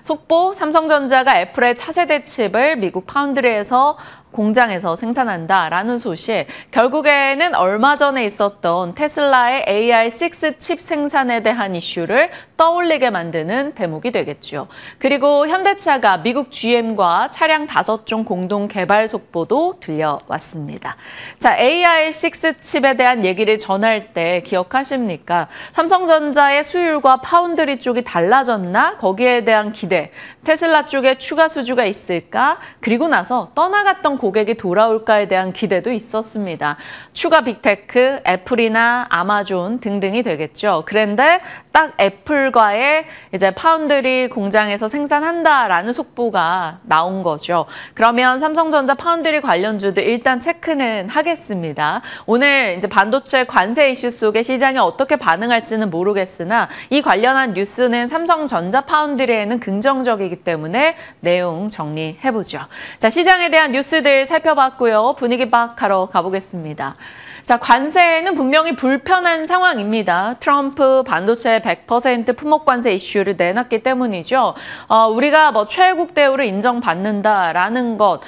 속보 삼성전자가 애플의 차세대 칩을 미국 파운드리에서 공장에서 생산한다라는 소식. 결국에는 얼마 전에 있었던 테슬라의 AI6 칩 생산에 대한 이슈를 떠올리게 만드는 대목이 되겠죠. 그리고 현대차가 미국 GM과 차량 5종 공동 개발 속보도 들려왔습니다. 자, AI6 칩에 대한 얘기를 전할 때 기억하십니까? 삼성전자의 수율과 파운드리 쪽이 달라졌나? 거기에 대한 기대. 테슬라 쪽에 추가 수주가 있을까? 그리고 나서 떠나갔던 고객이 돌아올까에 대한 기대도 있었습니다. 추가 빅테크, 애플이나 아마존 등등이 되겠죠. 그런데 딱 애플과의 이제 파운드리 공장에서 생산한다라는 속보가 나온 거죠. 그러면 삼성전자 파운드리 관련주들 일단 체크는 하겠습니다. 오늘 이제 반도체 관세 이슈 속에 시장이 어떻게 반응할지는 모르겠으나 이 관련한 뉴스는 삼성전자 파운드리에는 긍정적이기 때문에 내용 정리해보죠. 자, 시장에 대한 뉴스들 살펴봤고요. 분위기 파악하러 가보겠습니다. 자, 관세는 분명히 불편한 상황입니다. 트럼프 반도체 100% 품목 관세 이슈를 내놨기 때문이죠. 우리가 뭐 최애국 대우를 인정받는다라는 것,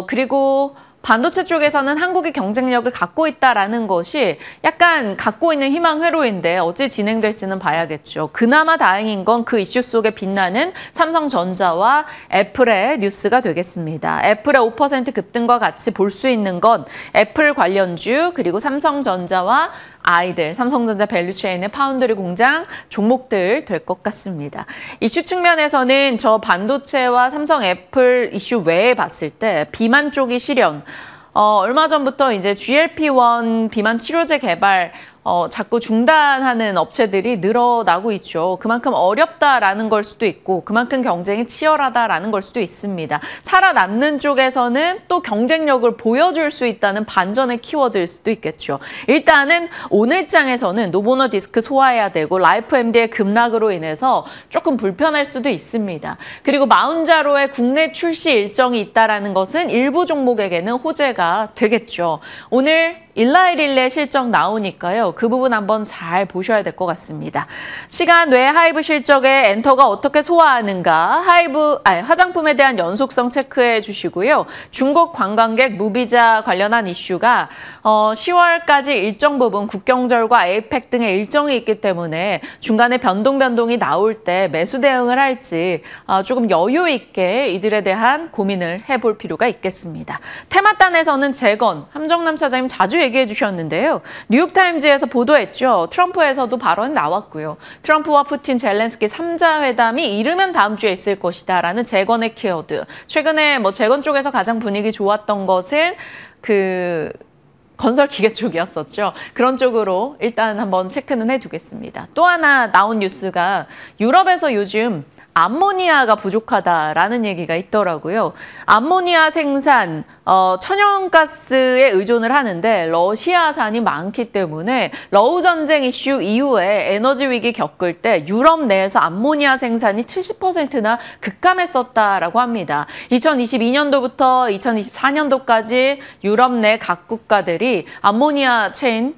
그리고 반도체 쪽에서는 한국이 경쟁력을 갖고 있다라는 것이 약간 갖고 있는 희망 회로인데 어찌 진행될지는 봐야겠죠. 그나마 다행인 건 그 이슈 속에 빛나는 삼성전자와 애플의 뉴스가 되겠습니다. 애플의 5% 급등과 같이 볼 수 있는 건 애플 관련주 그리고 삼성전자와 아이들, 삼성전자 밸류체인의 파운드리 공장 종목들 될 것 같습니다. 이슈 측면에서는 저 반도체와 삼성 애플 이슈 외에 봤을 때 비만 쪽이 실현, 얼마 전부터 이제 GLP-1 비만 치료제 개발 자꾸 중단하는 업체들이 늘어나고 있죠. 그만큼 어렵다라는 걸 수도 있고 그만큼 경쟁이 치열하다라는 걸 수도 있습니다. 살아남는 쪽에서는 또 경쟁력을 보여줄 수 있다는 반전의 키워드일 수도 있겠죠. 일단은 오늘 장에서는 노보너 디스크 소화해야 되고 라이프 MD의 급락으로 인해서 조금 불편할 수도 있습니다. 그리고 마운자로의 국내 출시 일정이 있다라는 것은 일부 종목에게는 호재가 되겠죠. 오늘 일라이릴레 실적 나오니까요. 그 부분 한번 잘 보셔야 될 것 같습니다. 시간 외 하이브 실적에 엔터가 어떻게 소화하는가, 화장품에 대한 연속성 체크해 주시고요. 중국 관광객 무비자 관련한 이슈가 10월까지 일정 부분 국경절과 에이펙 등의 일정이 있기 때문에 중간에 변동이 나올 때 매수 대응을 할지 조금 여유 있게 이들에 대한 고민을 해볼 필요가 있겠습니다. 테마단에서는 재건, 함정남 차장님 자주 얘기해 주셨는데요. 뉴욕타임즈에서 보도했죠. 트럼프에서도 발언이 나왔고요. 트럼프와 푸틴, 젤렌스키 3자 회담이 이르면 다음 주에 있을 것이다 라는 재건의 키워드. 최근에 뭐 재건 쪽에서 가장 분위기 좋았던 것은 건설 기계 쪽이었었죠. 그런 쪽으로 일단 한번 체크는 해두겠습니다. 또 하나 나온 뉴스가 유럽에서 요즘 암모니아가 부족하다라는 얘기가 있더라고요. 암모니아 생산, 천연가스에 의존을 하는데 러시아산이 많기 때문에 러우 전쟁 이슈 이후에 에너지 위기 겪을 때 유럽 내에서 암모니아 생산이 70%나 급감했었다라고 합니다. 2022년도부터 2024년도까지 유럽 내 각 국가들이 암모니아 체인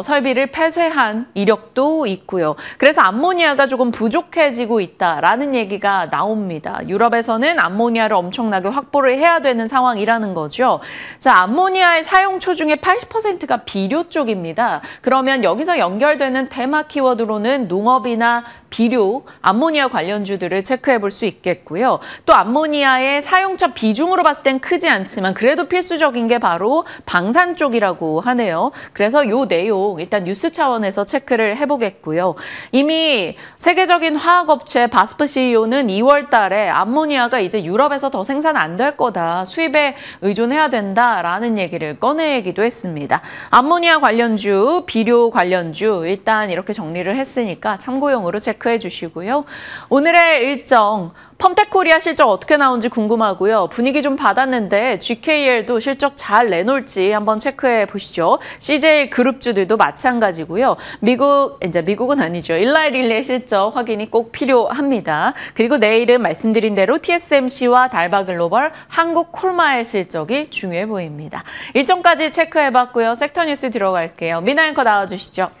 설비를 폐쇄한 이력도 있고요. 그래서 암모니아가 조금 부족해지고 있다라는 얘기가 나옵니다. 유럽에서는 암모니아를 엄청나게 확보를 해야 되는 상황이라는 거죠. 자, 암모니아의 사용처 중에 80%가 비료 쪽입니다. 그러면 여기서 연결되는 테마 키워드로는 농업이나 비료, 암모니아 관련주들을 체크해 볼 수 있겠고요. 또 암모니아의 사용처 비중으로 봤을 땐 크지 않지만 그래도 필수적인 게 바로 방산 쪽이라고 하네요. 그래서 요 내용 일단 뉴스 차원에서 체크를 해보겠고요. 이미 세계적인 화학업체 바스프 CEO는 2월 달에 암모니아가 이제 유럽에서 더 생산 안 될 거다. 수입에 의존해야 된다라는 얘기를 꺼내기도 했습니다. 암모니아 관련주, 비료 관련주 일단 이렇게 정리를 했으니까 참고용으로 체크해 주시고요. 오늘의 일정 펌텍코리아 실적 어떻게 나온지 궁금하고요. 분위기 좀 받았는데 GKL도 실적 잘 내놓을지 한번 체크해 보시죠. CJ 그룹주들도 마찬가지고요. 미국은 아니죠. 일라이릴레 실적 확인이 꼭 필요합니다. 그리고 내일은 말씀드린 대로 TSMC와 달바글로벌, 한국콜마의 실적이 중요해 보입니다. 일정까지 체크해 봤고요. 섹터 뉴스 들어갈게요. 미나 앵커 나와주시죠.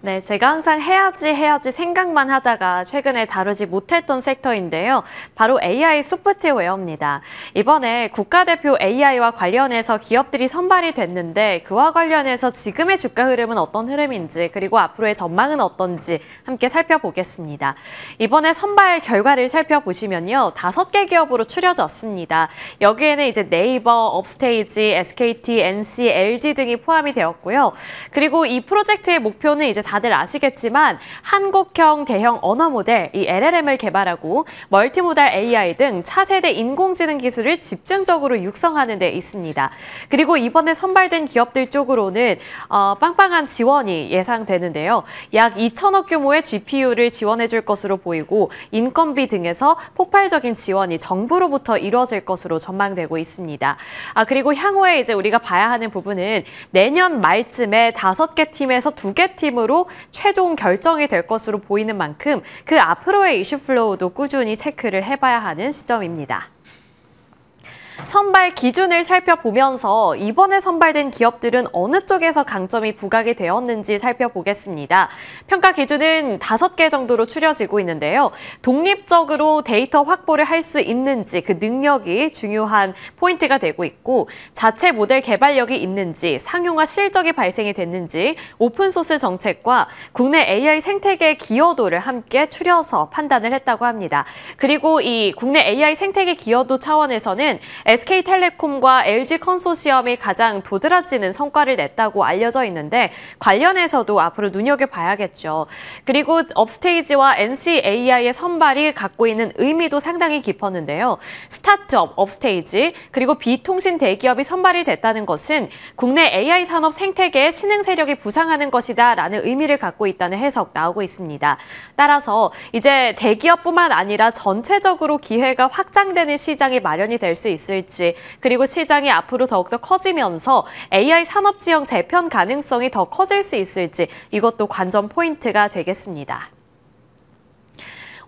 네, 제가 항상 해야지 생각만 하다가 최근에 다루지 못했던 섹터인데요. 바로 AI 소프트웨어입니다. 이번에 국가대표 AI와 관련해서 기업들이 선발이 됐는데 그와 관련해서 지금의 주가 흐름은 어떤 흐름인지 그리고 앞으로의 전망은 어떤지 함께 살펴보겠습니다. 이번에 선발 결과를 살펴보시면요. 5개 기업으로 추려졌습니다. 여기에는 이제 네이버, 업스테이지, SKT, NC, LG 등이 포함이 되었고요. 그리고 이 프로젝트의 목표는 이제 다들 아시겠지만 한국형 대형 언어 모델, 이 LLM을 개발하고 멀티모달 AI 등 차세대 인공지능 기술을 집중적으로 육성하는 데 있습니다. 그리고 이번에 선발된 기업들 쪽으로는 빵빵한 지원이 예상되는데요. 약 2천억 규모의 GPU를 지원해 줄 것으로 보이고 인건비 등에서 폭발적인 지원이 정부로부터 이루어질 것으로 전망되고 있습니다. 그리고 향후에 이제 우리가 봐야 하는 부분은 내년 말쯤에 5개 팀에서 2개 팀으로 최종 결정이 될 것으로 보이는 만큼 그 앞으로의 이슈 플로우도 꾸준히 체크를 해봐야 하는 시점입니다. 선발 기준을 살펴보면서 이번에 선발된 기업들은 어느 쪽에서 강점이 부각이 되었는지 살펴보겠습니다. 평가 기준은 5개 정도로 추려지고 있는데요. 독립적으로 데이터 확보를 할 수 있는지 그 능력이 중요한 포인트가 되고 있고 자체 모델 개발력이 있는지, 상용화 실적이 발생이 됐는지, 오픈소스 정책과 국내 AI 생태계의 기여도를 함께 추려서 판단을 했다고 합니다. 그리고 이 국내 AI 생태계 기여도 차원에서는 SK텔레콤과 LG 컨소시엄이 가장 도드라지는 성과를 냈다고 알려져 있는데 관련해서도 앞으로 눈여겨봐야겠죠. 그리고 업스테이지와 NCAI의 선발이 갖고 있는 의미도 상당히 깊었는데요. 스타트업, 업스테이지, 그리고 비통신 대기업이 선발이 됐다는 것은 국내 AI 산업 생태계의 신흥 세력이 부상하는 것이다 라는 의미를 갖고 있다는 해석 나오고 있습니다. 따라서 이제 대기업뿐만 아니라 전체적으로 기회가 확장되는 시장이 마련이 될 수 있을지, 그리고 시장이 앞으로 더욱더 커지면서 AI 산업 지형 재편 가능성이 더 커질 수 있을지 이것도 관전 포인트가 되겠습니다.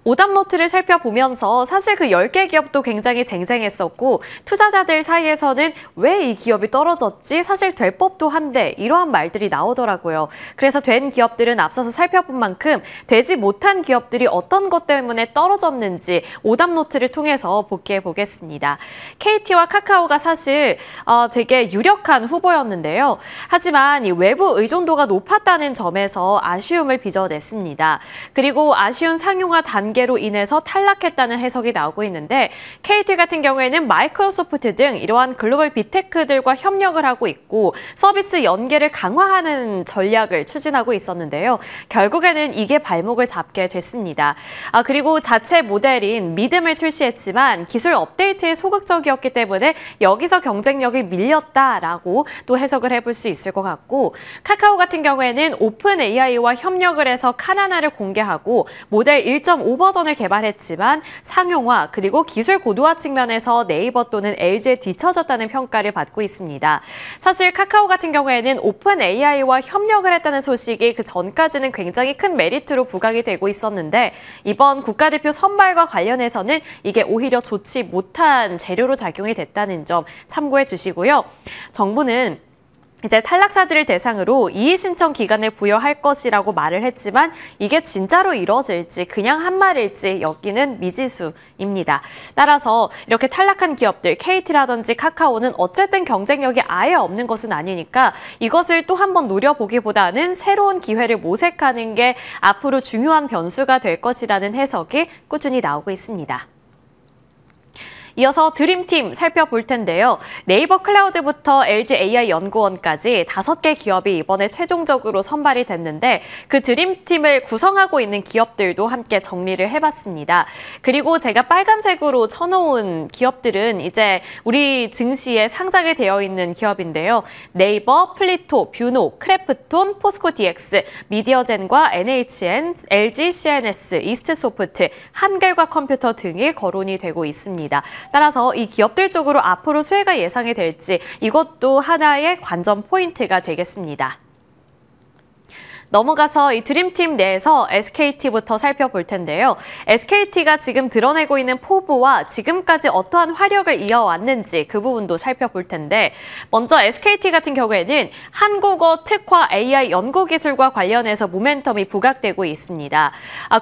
오답노트를 살펴보면서 사실 그 10개 기업도 굉장히 쟁쟁했었고 투자자들 사이에서는 왜 이 기업이 떨어졌지? 사실 될 법도 한데 이러한 말들이 나오더라고요. 그래서 된 기업들은 앞서서 살펴본 만큼 되지 못한 기업들이 어떤 것 때문에 떨어졌는지 오답노트를 통해서 복귀해 보겠습니다. KT와 카카오가 사실 되게 유력한 후보였는데요. 하지만 이 외부 의존도가 높았다는 점에서 아쉬움을 빚어냈습니다. 그리고 아쉬운 상용화 단계로 인해서 탈락했다는 해석이 나오고 있는데 KT 같은 경우에는 마이크로소프트 등 이러한 글로벌 빅테크들과 협력을 하고 있고 서비스 연계를 강화하는 전략을 추진하고 있었는데요. 결국에는 이게 발목을 잡게 됐습니다. 그리고 자체 모델인 믿음을 출시했지만 기술 업데이트에 소극적이었기 때문에 여기서 경쟁력이 밀렸다라고 또 해석을 해볼 수 있을 것 같고 카카오 같은 경우에는 오픈 AI와 협력을 해서 카나나를 공개하고 모델 1.5 버전을 개발했지만 상용화 그리고 기술 고도화 측면에서 네이버 또는 LG에 뒤처졌다는 평가를 받고 있습니다. 사실 카카오 같은 경우에는 오픈 AI와 협력을 했다는 소식이 그 전까지는 굉장히 큰 메리트로 부각이 되고 있었는데 이번 국가대표 선발과 관련해서는 이게 오히려 좋지 못한 재료로 작용이 됐다는 점 참고해 주시고요. 정부는 이제 탈락자들을 대상으로 이의 신청 기간을 부여할 것이라고 말을 했지만 이게 진짜로 이루어질지 그냥 한 말일지 여기는 미지수입니다. 따라서 이렇게 탈락한 기업들 KT라든지 카카오는 어쨌든 경쟁력이 아예 없는 것은 아니니까 이것을 또 한 번 노려보기보다는 새로운 기회를 모색하는 게 앞으로 중요한 변수가 될 것이라는 해석이 꾸준히 나오고 있습니다. 이어서 드림팀 살펴볼 텐데요. 네이버 클라우드부터 LG AI 연구원까지 5개 기업이 이번에 최종적으로 선발이 됐는데 그 드림팀을 구성하고 있는 기업들도 함께 정리를 해봤습니다. 그리고 제가 빨간색으로 쳐놓은 기업들은 이제 우리 증시에 상장이 되어 있는 기업인데요. 네이버, 플리토, 뷰노, 크래프톤, 포스코 DX, 미디어젠과 NHN, LG CNS, 이스트소프트, 한결과 컴퓨터 등이 거론이 되고 있습니다. 따라서 이 기업들 쪽으로 앞으로 수혜가 예상이 될지 이것도 하나의 관전 포인트가 되겠습니다. 넘어가서 이 드림팀 내에서 SKT부터 살펴볼 텐데요. SKT가 지금 드러내고 있는 포부와 지금까지 어떠한 화력을 이어왔는지 그 부분도 살펴볼 텐데 먼저 SKT 같은 경우에는 한국어 특화 AI 연구기술과 관련해서 모멘텀이 부각되고 있습니다.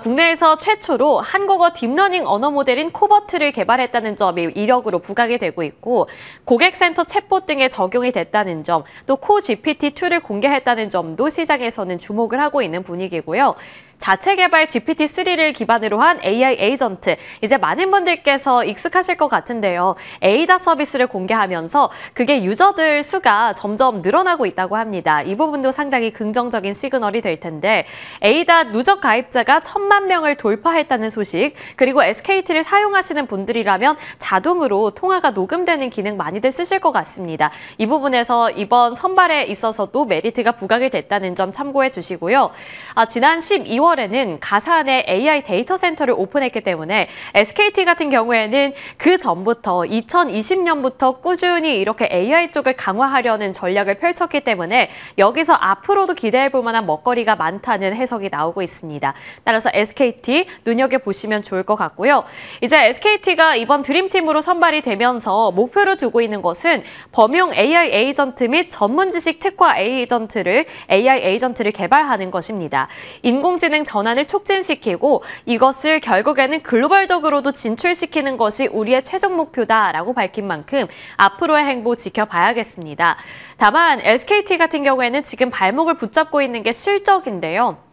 국내에서 최초로 한국어 딥러닝 언어 모델인 코버트를 개발했다는 점이 이력으로 부각이 되고 있고 고객센터 챗봇 등에 적용이 됐다는 점, 또 코GPT2를 공개했다는 점도 시장에서는 주목을 하고 있는 분위기고요. 자체 개발 GPT-3를 기반으로 한 AI 에이전트. 이제 많은 분들께서 익숙하실 것 같은데요. 에이다 서비스를 공개하면서 그게 유저들 수가 점점 늘어나고 있다고 합니다. 이 부분도 상당히 긍정적인 시그널이 될 텐데 에이다 누적 가입자가 1,000만 명을 돌파했다는 소식, 그리고 SKT를 사용하시는 분들이라면 자동으로 통화가 녹음되는 기능 많이들 쓰실 것 같습니다. 이 부분에서 이번 선발에 있어서도 메리트가 부각이 됐다는 점 참고해 주시고요. 지난 12월에는 가산에 AI 데이터 센터를 오픈했기 때문에 SKT 같은 경우에는 그 전부터 2020년부터 꾸준히 이렇게 AI 쪽을 강화하려는 전략을 펼쳤기 때문에 여기서 앞으로도 기대해 볼 만한 먹거리가 많다는 해석이 나오고 있습니다. 따라서 SKT 눈여겨보시면 좋을 것 같고요. 이제 SKT가 이번 드림팀으로 선발이 되면서 목표로 두고 있는 것은 범용 AI 에이전트 및 전문 지식 특화 AI 에이전트를 개발하는 것입니다. 인공지능 전환을 촉진시키고 이것을 결국에는 글로벌적으로도 진출시키는 것이 우리의 최종 목표다라고 밝힌 만큼 앞으로의 행보 지켜봐야겠습니다. 다만 SKT 같은 경우에는 지금 발목을 붙잡고 있는 게 실적인데요.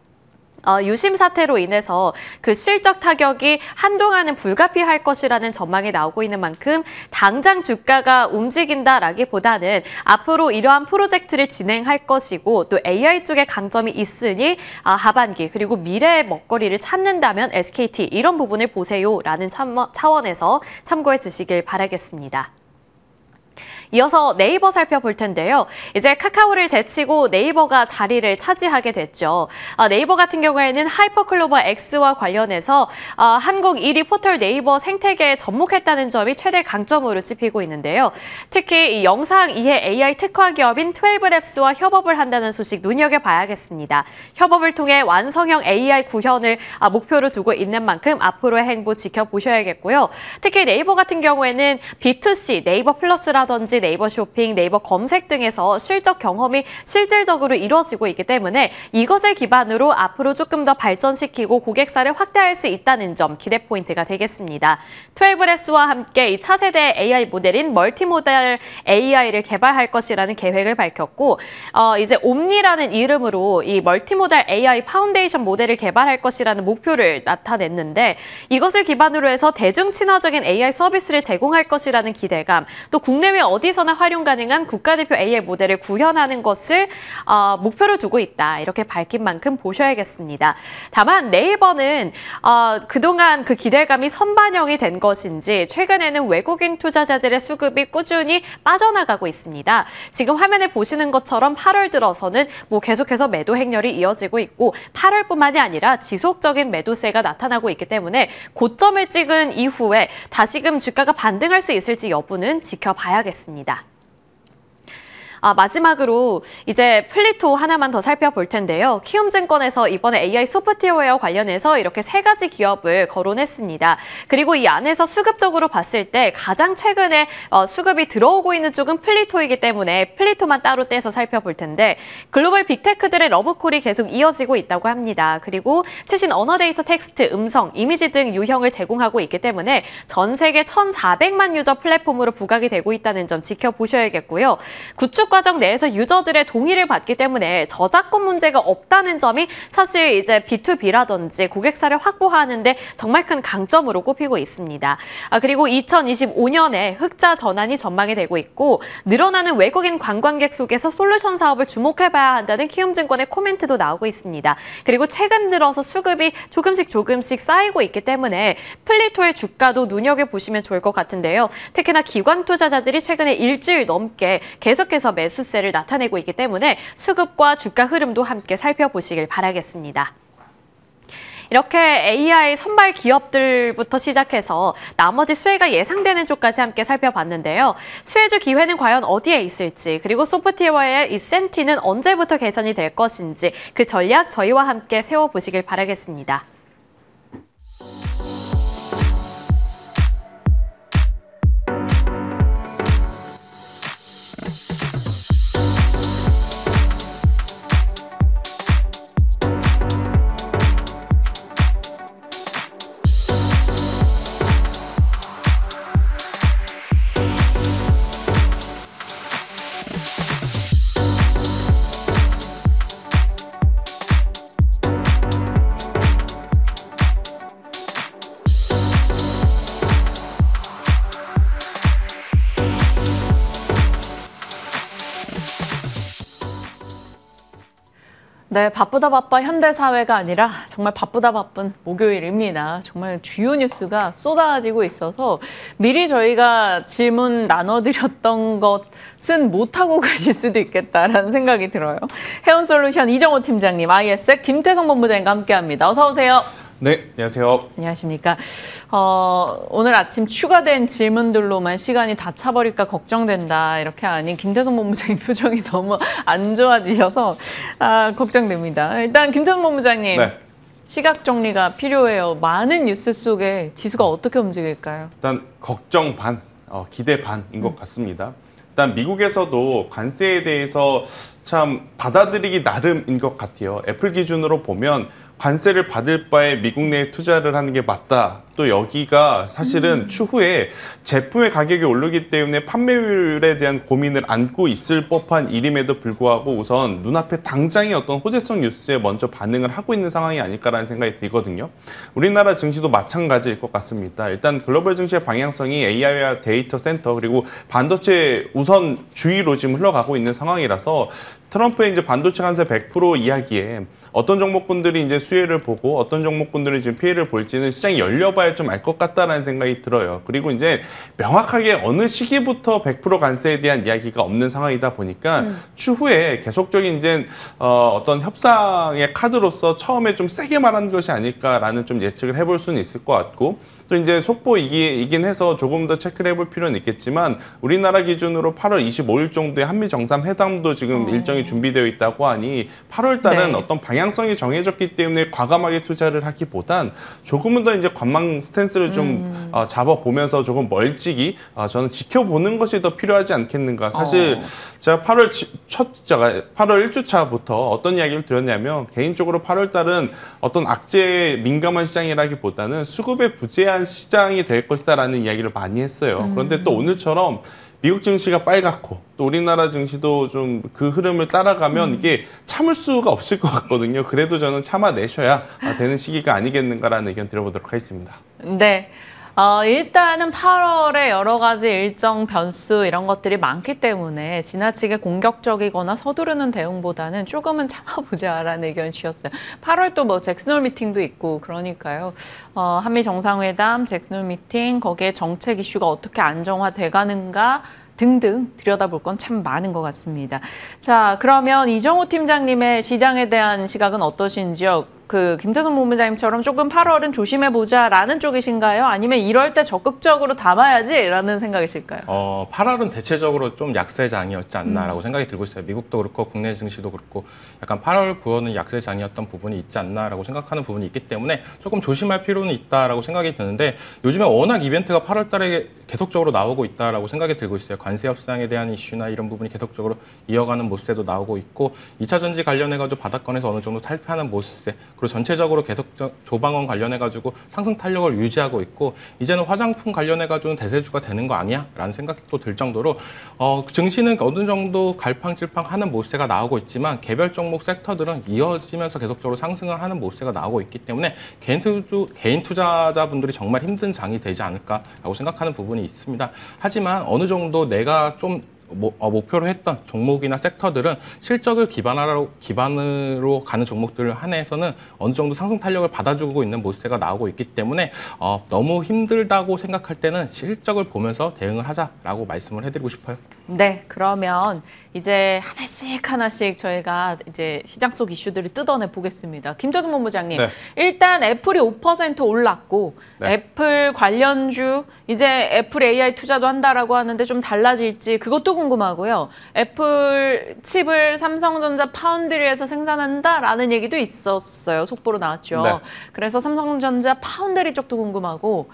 유심 사태로 인해서 그 실적 타격이 한동안은 불가피할 것이라는 전망이 나오고 있는 만큼 당장 주가가 움직인다라기보다는 앞으로 이러한 프로젝트를 진행할 것이고 또 AI 쪽에 강점이 있으니 하반기 그리고 미래의 먹거리를 찾는다면 SKT 이런 부분을 보세요라는 차원에서 참고해 주시길 바라겠습니다. 이어서 네이버 살펴볼 텐데요. 이제 카카오를 제치고 네이버가 자리를 차지하게 됐죠. 네이버 같은 경우에는 하이퍼클로버 X와 관련해서 한국 1위 포털 네이버 생태계에 접목했다는 점이 최대 강점으로 찝히고 있는데요. 특히 이 영상 이해 AI 특화 기업인 12랩스와 협업을 한다는 소식 눈여겨봐야겠습니다. 협업을 통해 완성형 AI 구현을 목표로 두고 있는 만큼 앞으로의 행보 지켜보셔야겠고요. 특히 네이버 같은 경우에는 B2C, 네이버 플러스라든지 네이버 쇼핑, 네이버 검색 등에서 실적 경험이 실질적으로 이루어지고 있기 때문에 이것을 기반으로 앞으로 조금 더 발전시키고 고객사를 확대할 수 있다는 점 기대 포인트가 되겠습니다. 12랩스와 함께 이 차세대 AI 모델인 멀티모델 AI를 개발할 것이라는 계획을 밝혔고 이제 옴니라는 이름으로 이 멀티모델 AI 파운데이션 모델을 개발할 것이라는 목표를 나타냈는데 이것을 기반으로 해서 대중 친화적인 AI 서비스를 제공할 것이라는 기대감, 또 국내외 어디서나 활용 가능한 국가대표 AI 모델을 구현하는 것을 목표로 두고 있다. 이렇게 밝힌 만큼 보셔야겠습니다. 다만 네이버는 그동안 그 기대감이 선반영이 된 것인지 최근에는 외국인 투자자들의 수급이 꾸준히 빠져나가고 있습니다. 지금 화면에 보시는 것처럼 8월 들어서는 계속해서 매도 행렬이 이어지고 있고 8월뿐만이 아니라 지속적인 매도세가 나타나고 있기 때문에 고점을 찍은 이후에 다시금 주가가 반등할 수 있을지 여부는 지켜봐야겠습니다. 마지막으로 이제 플리토 하나만 더 살펴볼 텐데요. 키움증권에서 이번에 AI 소프트웨어 관련해서 이렇게 3가지 기업을 거론했습니다. 그리고 이 안에서 수급적으로 봤을 때 가장 최근에 수급이 들어오고 있는 쪽은 플리토이기 때문에 플리토만 따로 떼서 살펴볼 텐데 글로벌 빅테크들의 러브콜이 계속 이어지고 있다고 합니다. 그리고 최신 언어 데이터 텍스트, 음성, 이미지 등 유형을 제공하고 있기 때문에 전 세계 1,400만 유저 플랫폼으로 부각이 되고 있다는 점 지켜보셔야겠고요. 구축 과정 내에서 유저들의 동의를 받기 때문에 저작권 문제가 없다는 점이 사실 이제 B2B라든지 고객사를 확보하는데 정말 큰 강점으로 꼽히고 있습니다. 그리고 2025년에 흑자 전환이 전망이 되고 있고 늘어나는 외국인 관광객 속에서 솔루션 사업을 주목해봐야 한다는 키움증권의 코멘트도 나오고 있습니다. 그리고 최근 들어서 수급이 조금씩 쌓이고 있기 때문에 플리토의 주가도 눈여겨보시면 좋을 것 같은데요. 특히나 기관 투자자들이 최근에 일주일 넘게 계속해서 매수세를 나타내고 있기 때문에 수급과 주가 흐름도 함께 살펴보시길 바라겠습니다. 이렇게 AI 선발 기업들부터 시작해서 나머지 수혜가 예상되는 쪽까지 함께 살펴봤는데요. 수혜주 기회는 과연 어디에 있을지, 그리고 소프트웨어의 이 센티는 언제부터 개선이 될 것인지 그 전략 저희와 함께 세워보시길 바라겠습니다. 네, 바쁘다 바빠 현대사회가 아니라 정말 바쁘다 바쁜 목요일입니다. 정말 주요 뉴스가 쏟아지고 있어서 미리 저희가 질문 나눠드렸던 것은 못하고 가실 수도 있겠다라는 생각이 들어요. 해운솔루션 이정호 팀장님, ISC 김태성 본부장님과 함께합니다. 어서 오세요. 네, 안녕하세요. 안녕하십니까. 오늘 아침 추가된 질문들로만 시간이 다 차버릴까 걱정된다. 이렇게 하니 김태성 본부장님 표정이 너무 안 좋아지셔서 걱정됩니다. 일단 김태성 본부장님, 네. 시각 정리가 필요해요. 많은 뉴스 속에 지수가 어떻게 움직일까요? 일단 걱정 반, 기대 반인 것 같습니다. 일단 미국에서도 관세에 대해서 참 받아들이기 나름인 것 같아요. 애플 기준으로 보면 관세를 받을 바에 미국 내에 투자를 하는 게 맞다. 또 여기가 사실은 추후에 제품의 가격이 오르기 때문에 판매율에 대한 고민을 안고 있을 법한 일임에도 불구하고 우선 눈앞에 당장의 어떤 호재성 뉴스에 먼저 반응을 하고 있는 상황이 아닐까라는 생각이 들거든요. 우리나라 증시도 마찬가지일 것 같습니다. 일단 글로벌 증시의 방향성이 AI와 데이터 센터 그리고 반도체 우선 주의로 지금 흘러가고 있는 상황이라서 트럼프의 이제 반도체 관세 100% 이야기에 어떤 종목군들이 이제 수혜를 보고 어떤 종목군들이 지금 피해를 볼지는 시장이 열려봐야 좀 알 것 같다라는 생각이 들어요. 그리고 이제 명확하게 어느 시기부터 100% 관세에 대한 이야기가 없는 상황이다 보니까 추후에 계속적인 이제 어떤 협상의 카드로서 처음에 좀 세게 말한 것이 아닐까라는 좀 예측을 해볼 수는 있을 것 같고 또 이제 속보이긴 해서 조금 더 체크를 해볼 필요는 있겠지만 우리나라 기준으로 8월 25일 정도에 한미 정상회담도 지금 일정이 준비되어 있다고 하니 8월 달은 네. 어떤 방향성이 정해졌기 때문에 과감하게 투자를 하기보단 조금은 더 이제 관망 스탠스를 좀 잡아보면서 조금 멀찍이 저는 지켜보는 것이 더 필요하지 않겠는가. 사실 제가 8월 1주차부터 어떤 이야기를 드렸냐면 개인적으로 8월 달은 어떤 악재에 민감한 시장이라기보다는 수급에 부재한 시장이 될 것이다라는 이야기를 많이 했어요. 그런데 또 오늘처럼 미국 증시가 빨갛고 또 우리나라 증시도 좀 그 흐름을 따라가면 이게 참을 수가 없을 것 같거든요. 그래도 저는 참아내셔야 되는 시기가 아니겠는가라는 의견 드려보도록 하겠습니다. 네. 일단은 8월에 여러 가지 일정 변수 이런 것들이 많기 때문에 지나치게 공격적이거나 서두르는 대응보다는 조금은 참아보자라는 의견 주셨어요. 8월 또 뭐 잭슨홀 미팅도 있고 그러니까요. 한미 정상회담, 잭슨홀 미팅, 거기에 정책 이슈가 어떻게 안정화돼 가는가 등등 들여다볼 건 참 많은 것 같습니다. 자, 그러면 이정호 팀장님의 시장에 대한 시각은 어떠신지요? 김태성 본부장님처럼 조금 8월은 조심해보자라는 쪽이신가요? 아니면 이럴 때 적극적으로 담아야지라는 생각이실까요? 8월은 대체적으로 좀 약세장이었지 않나라고 생각이 들고 있어요. 미국도 그렇고 국내 증시도 그렇고 약간 8월, 9월은 약세장이었던 부분이 있지 않나라고 생각하는 부분이 있기 때문에 조금 조심할 필요는 있다라고 생각이 드는데 요즘에 워낙 이벤트가 8월 달에 계속적으로 나오고 있다라고 생각이 들고 있어요. 관세 협상에 대한 이슈나 이런 부분이 계속적으로 이어가는 모습도 나오고 있고 2차 전지 관련해가지고 바닥권에서 어느 정도 탈피하는 모습 그리고 전체적으로 계속 조방원 관련해가지고 상승 탄력을 유지하고 있고 이제는 화장품 관련해가지고는 대세주가 되는 거 아니야? 라는 생각이 또 들 정도로 증시는 어느 정도 갈팡질팡하는 모습세가 나오고 있지만 개별 종목 섹터들은 이어지면서 계속적으로 상승을 하는 모습세가 나오고 있기 때문에 개인 투자자분들이 정말 힘든 장이 되지 않을까라고 생각하는 부분이 있습니다. 하지만 어느 정도 내가 좀 목표로 했던 종목이나 섹터들은 실적을 기반으로 가는 종목들을 한해서는 어느 정도 상승 탄력을 받아주고 있는 모습세가 나오고 있기 때문에 너무 힘들다고 생각할 때는 실적을 보면서 대응을 하자라고 말씀을 해드리고 싶어요. 네, 그러면 이제 하나씩 저희가 이제 시장 속 이슈들을 뜯어내 보겠습니다. 김태성 본부장님, 네. 일단 애플이 5% 올랐고 네. 애플 관련주 이제 애플 AI 투자도 한다라고 하는데 좀 달라질지 그것도 궁금하고요. 애플 칩을 삼성전자 파운드리에서 생산한다라는 얘기도 있었어요. 속보로 나왔죠. 네. 그래서 삼성전자 파운드리 쪽도 궁금하고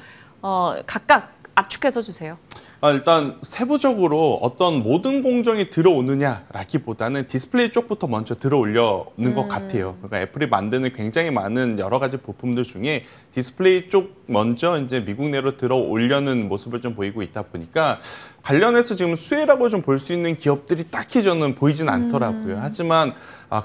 각각 압축해서 주세요. 일단 세부적으로 어떤 모든 공정이 들어오느냐라기보다는 디스플레이 쪽부터 먼저 들어올려는 것 같아요. 그러니까 애플이 만드는 굉장히 많은 여러 가지 부품들 중에 디스플레이 쪽 먼저 이제 미국 내로 들어올려는 모습을 좀 보이고 있다 보니까 관련해서 지금 수혜라고 좀 볼 수 있는 기업들이 딱히 저는 보이진 않더라고요. 하지만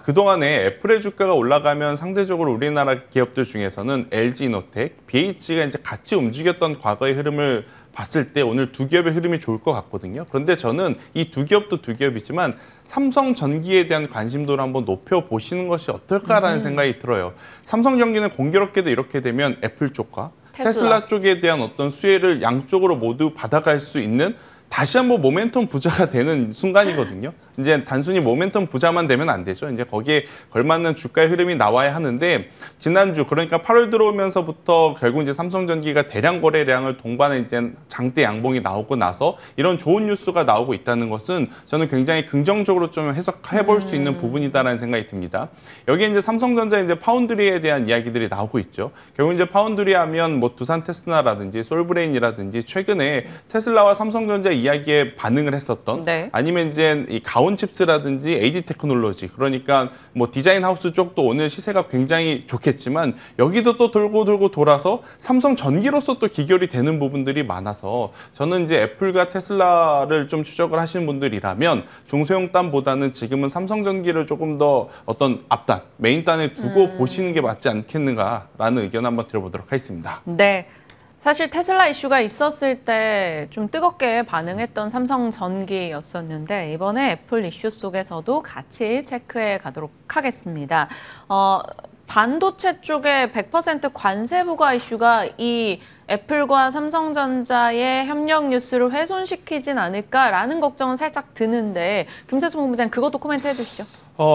그동안에 애플의 주가가 올라가면 상대적으로 우리나라 기업들 중에서는 LG노텍, BH가 이제 같이 움직였던 과거의 흐름을 봤을 때 오늘 두 기업의 흐름이 좋을 것 같거든요. 그런데 저는 이 두 기업도 두 기업이지만 삼성 전기에 대한 관심도를 한번 높여보시는 것이 어떨까라는 생각이 들어요. 삼성 전기는 공교롭게도 이렇게 되면 애플 쪽과 테슬라 쪽에 대한 어떤 수혜를 양쪽으로 모두 받아갈 수 있는 다시 한번 모멘텀 부자가 되는 순간이거든요. 이제 단순히 모멘텀 부자만 되면 안 되죠. 이제 거기에 걸맞는 주가의 흐름이 나와야 하는데 지난주 그러니까 8월 들어오면서부터 결국 이제 삼성전기가 대량 거래량을 동반해 이제 장대 양봉이 나오고 나서 이런 좋은 뉴스가 나오고 있다는 것은 저는 굉장히 긍정적으로 좀 해석해 볼 수 있는 부분이다라는 생각이 듭니다. 여기에 이제 삼성전자 이제 파운드리에 대한 이야기들이 나오고 있죠. 결국 이제 파운드리 하면 뭐 두산 테스나라든지 솔브레인이라든지 최근에 테슬라와 삼성전자 이야기에 반응을 했었던 네. 아니면 이제 이 가온 칩스라든지 AD 테크놀로지 그러니까 뭐 디자인 하우스 쪽도 오늘 시세가 굉장히 좋겠지만 여기도 또 돌고 돌아서 삼성 전기로서 또 기결이 되는 부분들이 많아서 저는 이제 애플과 테슬라를 좀 추적을 하시는 분들이라면 중소형단보다는 지금은 삼성 전기를 조금 더 어떤 앞단 메인단에 두고 보시는 게 맞지 않겠는가라는 의견 한번 들어보도록 하겠습니다. 네. 사실 테슬라 이슈가 있었을 때 좀 뜨겁게 반응했던 삼성전기였었는데 이번에 애플 이슈 속에서도 같이 체크해 가도록 하겠습니다. 반도체 쪽에 100% 관세 부과 이슈가 이 애플과 삼성전자의 협력 뉴스를 훼손시키진 않을까라는 걱정은 살짝 드는데 김태수 본부장 그것도 코멘트 해주시죠.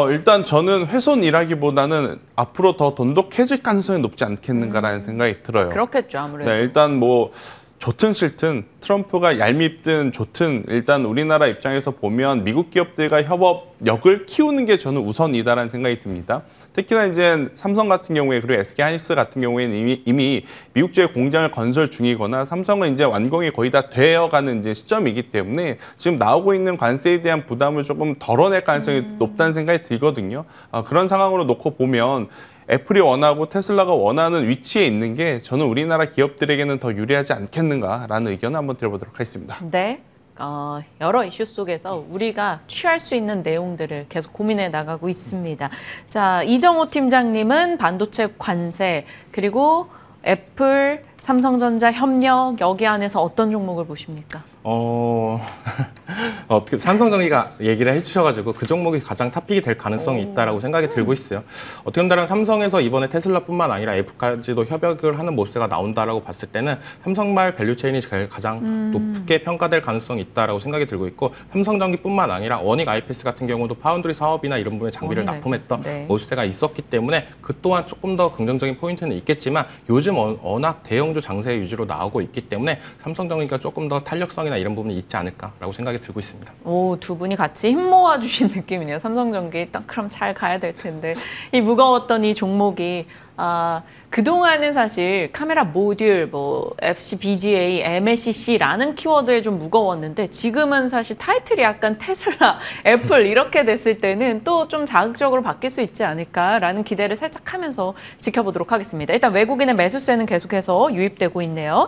일단 저는 훼손이라기보다는 앞으로 더 돈독해질 가능성이 높지 않겠는가라는 생각이 들어요. 그렇겠죠, 아무래도. 네, 일단 뭐 좋든 싫든 트럼프가 얄밉든 좋든 일단 우리나라 입장에서 보면 미국 기업들과 협업력을 키우는 게 저는 우선이다라는 생각이 듭니다. 특히나 이제 삼성 같은 경우에 그리고 SK 하이닉스 같은 경우에는 이미 미국 지역 공장을 건설 중이거나 삼성은 이제 완공이 거의 다 되어가는 이제 시점이기 때문에 지금 나오고 있는 관세에 대한 부담을 조금 덜어낼 가능성이 높다는 생각이 들거든요. 그런 상황으로 놓고 보면 애플이 원하고 테슬라가 원하는 위치에 있는 게 저는 우리나라 기업들에게는 더 유리하지 않겠는가라는 의견을 한번 드려보도록 하겠습니다. 네. 여러 이슈 속에서 우리가 취할 수 있는 내용들을 계속 고민해 나가고 있습니다. 자, 이정호 팀장님은 반도체 관세 그리고 애플, 삼성전자 협력 여기 안에서 어떤 종목을 보십니까? 어떻게 삼성전기가 얘기를 해주셔가지고 그 종목이 가장 탑픽이 될 가능성이 있다라고 생각이 들고 있어요. 어떻게 본다면 삼성에서 이번에 테슬라뿐만 아니라 애플까지도 협약을 하는 모습가 나온다라고 봤을 때는 삼성발 밸류체인이 가장 높게 평가될 가능성이 있다라고 생각이 들고 있고 삼성전기뿐만 아니라 원익 IPS 같은 경우도 파운드리 사업이나 이런 부분에 장비를 납품했던 네. 모습세가 있었기 때문에 그 또한 조금 더 긍정적인 포인트는 있겠지만 요즘 워낙 대형주 장세 유지로 나오고 있기 때문에 삼성전기가 조금 더 탄력성이나 이런 부분이 있지 않을까라고 생각이 들고 있습니다. 오, 두 분이 같이 힘 모아주신 느낌이네요. 삼성전기 딱 그럼 잘 가야 될 텐데 이 무거웠던 이 종목이 그동안은 사실 카메라 모듈, 뭐 FCBGA, MLCC라는 키워드에 좀 무거웠는데 지금은 사실 타이틀이 약간 테슬라, 애플 이렇게 됐을 때는 또 좀 자극적으로 바뀔 수 있지 않을까라는 기대를 살짝 하면서 지켜보도록 하겠습니다. 일단 외국인의 매수세는 계속해서 유입되고 있네요.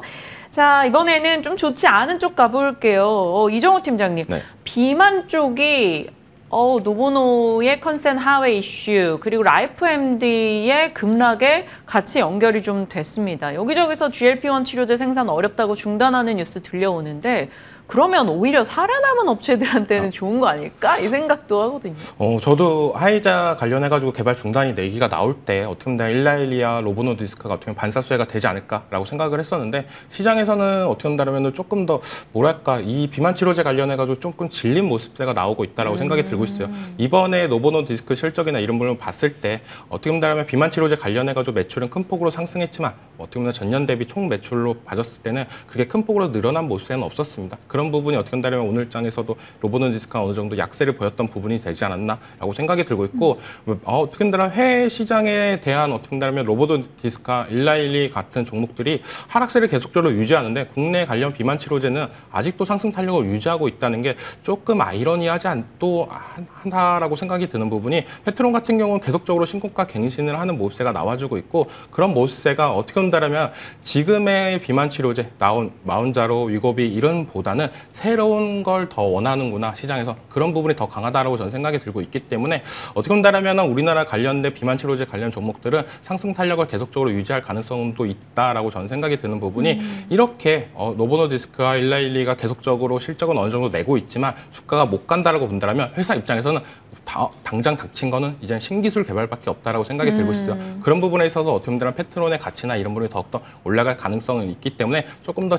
자, 이번에는 좀 좋지 않은 쪽 가볼게요. 이정호 팀장님, 네. 비만 쪽이 노보노의 컨센 하회 이슈 그리고 라이프MD의 급락에 같이 연결이 좀 됐습니다. 여기저기서 GLP-1 치료제 생산 어렵다고 중단하는 뉴스 들려오는데 그러면 오히려 살아남은 업체들한테는 좋은 거 아닐까? 이 생각도 하거든요. 저도 화이자 관련해가지고 개발 중단이 내기가 나올 때 어떻게 보면 일라일리아, 로보노디스크가 어떻게 보면 반사수혜가 되지 않을까라고 생각을 했었는데 시장에서는 어떻게 본다면 조금 더 뭐랄까 이 비만 치료제 관련해가지고 조금 질린 모습세가 나오고 있다라고 생각이 들고 있어요. 이번에 노보노디스크 실적이나 이런 부분을 봤을 때 어떻게 본다면 비만 치료제 관련해가지고 매출은 큰 폭으로 상승했지만 어떻게 보면 전년 대비 총 매출로 봐줬을 때는 그게 큰 폭으로 늘어난 모습세는 없었습니다. 그런 부분이 어떻게 본다면 오늘 장에서도 로보노디스크가 어느 정도 약세를 보였던 부분이 되지 않았나라고 생각이 들고 있고 어떻게 본다면 해외 시장에 대한 어떻게 본다면 로보노디스크가 일라일리 같은 종목들이 하락세를 계속적으로 유지하는데 국내 관련 비만 치료제는 아직도 상승 탄력을 유지하고 있다는 게 조금 아이러니하지 않다라고 생각이 드는 부분이 페트론 같은 경우는 계속적으로 신고가 갱신을 하는 모습세가 나와주고 있고 그런 모습세가 어떻게 본다면 지금의 비만 치료제 나온 마운자로 위고비 이런 보다는 새로운 걸 더 원하는구나 시장에서 그런 부분이 더 강하다라고 저는 생각이 들고 있기 때문에 어떻게 본다면 우리나라 관련된 비만 치료제 관련 종목들은 상승 탄력을 계속적으로 유지할 가능성도 있다라고 저는 생각이 드는 부분이 이렇게 노보노디스크와 일라일리가 계속적으로 실적은 어느 정도 내고 있지만 주가가 못 간다라고 본다면 회사 입장에서는 당장 닥친 거는 이제 신기술 개발밖에 없다라고 생각이 들고 있어요. 그런 부분에 있어서 어떻게 보면 페트론의 가치나 이런 부분이 더욱더 올라갈 가능성은 있기 때문에 조금 더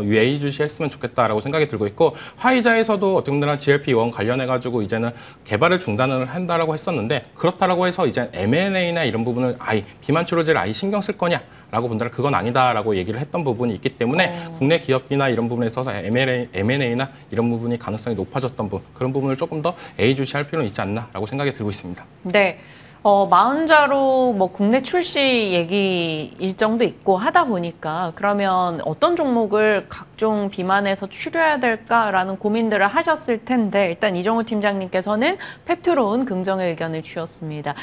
예의주시했으면 좋겠다라고 생각이 들고 있고 화이자에서도 어떻게 보면 GLP-1 관련해가지고 이제는 개발을 중단을 한다라고 했었는데 그렇다라고 해서 이제 M&A나 이런 부분을 비만 치료제를 아예 신경 쓸 거냐라고 본다면 그건 아니다라고 얘기를 했던 부분이 있기 때문에 국내 기업이나 이런 부분에 있어서 M&A나 이런 부분이 가능성이 높아졌던 부분 그런 부분을 조금 더 예의주시할 필요는 있지 않나라고 생각이 들고 있습니다. 네. 마흔자로 뭐 국내 출시 얘기 일정도 있고 하다 보니까 그러면 어떤 종목을 각종 비만에서 추려야 될까라는 고민들을 하셨을 텐데 일단 이정우 팀장님께서는 펩트론 긍정의 의견을 주셨습니다.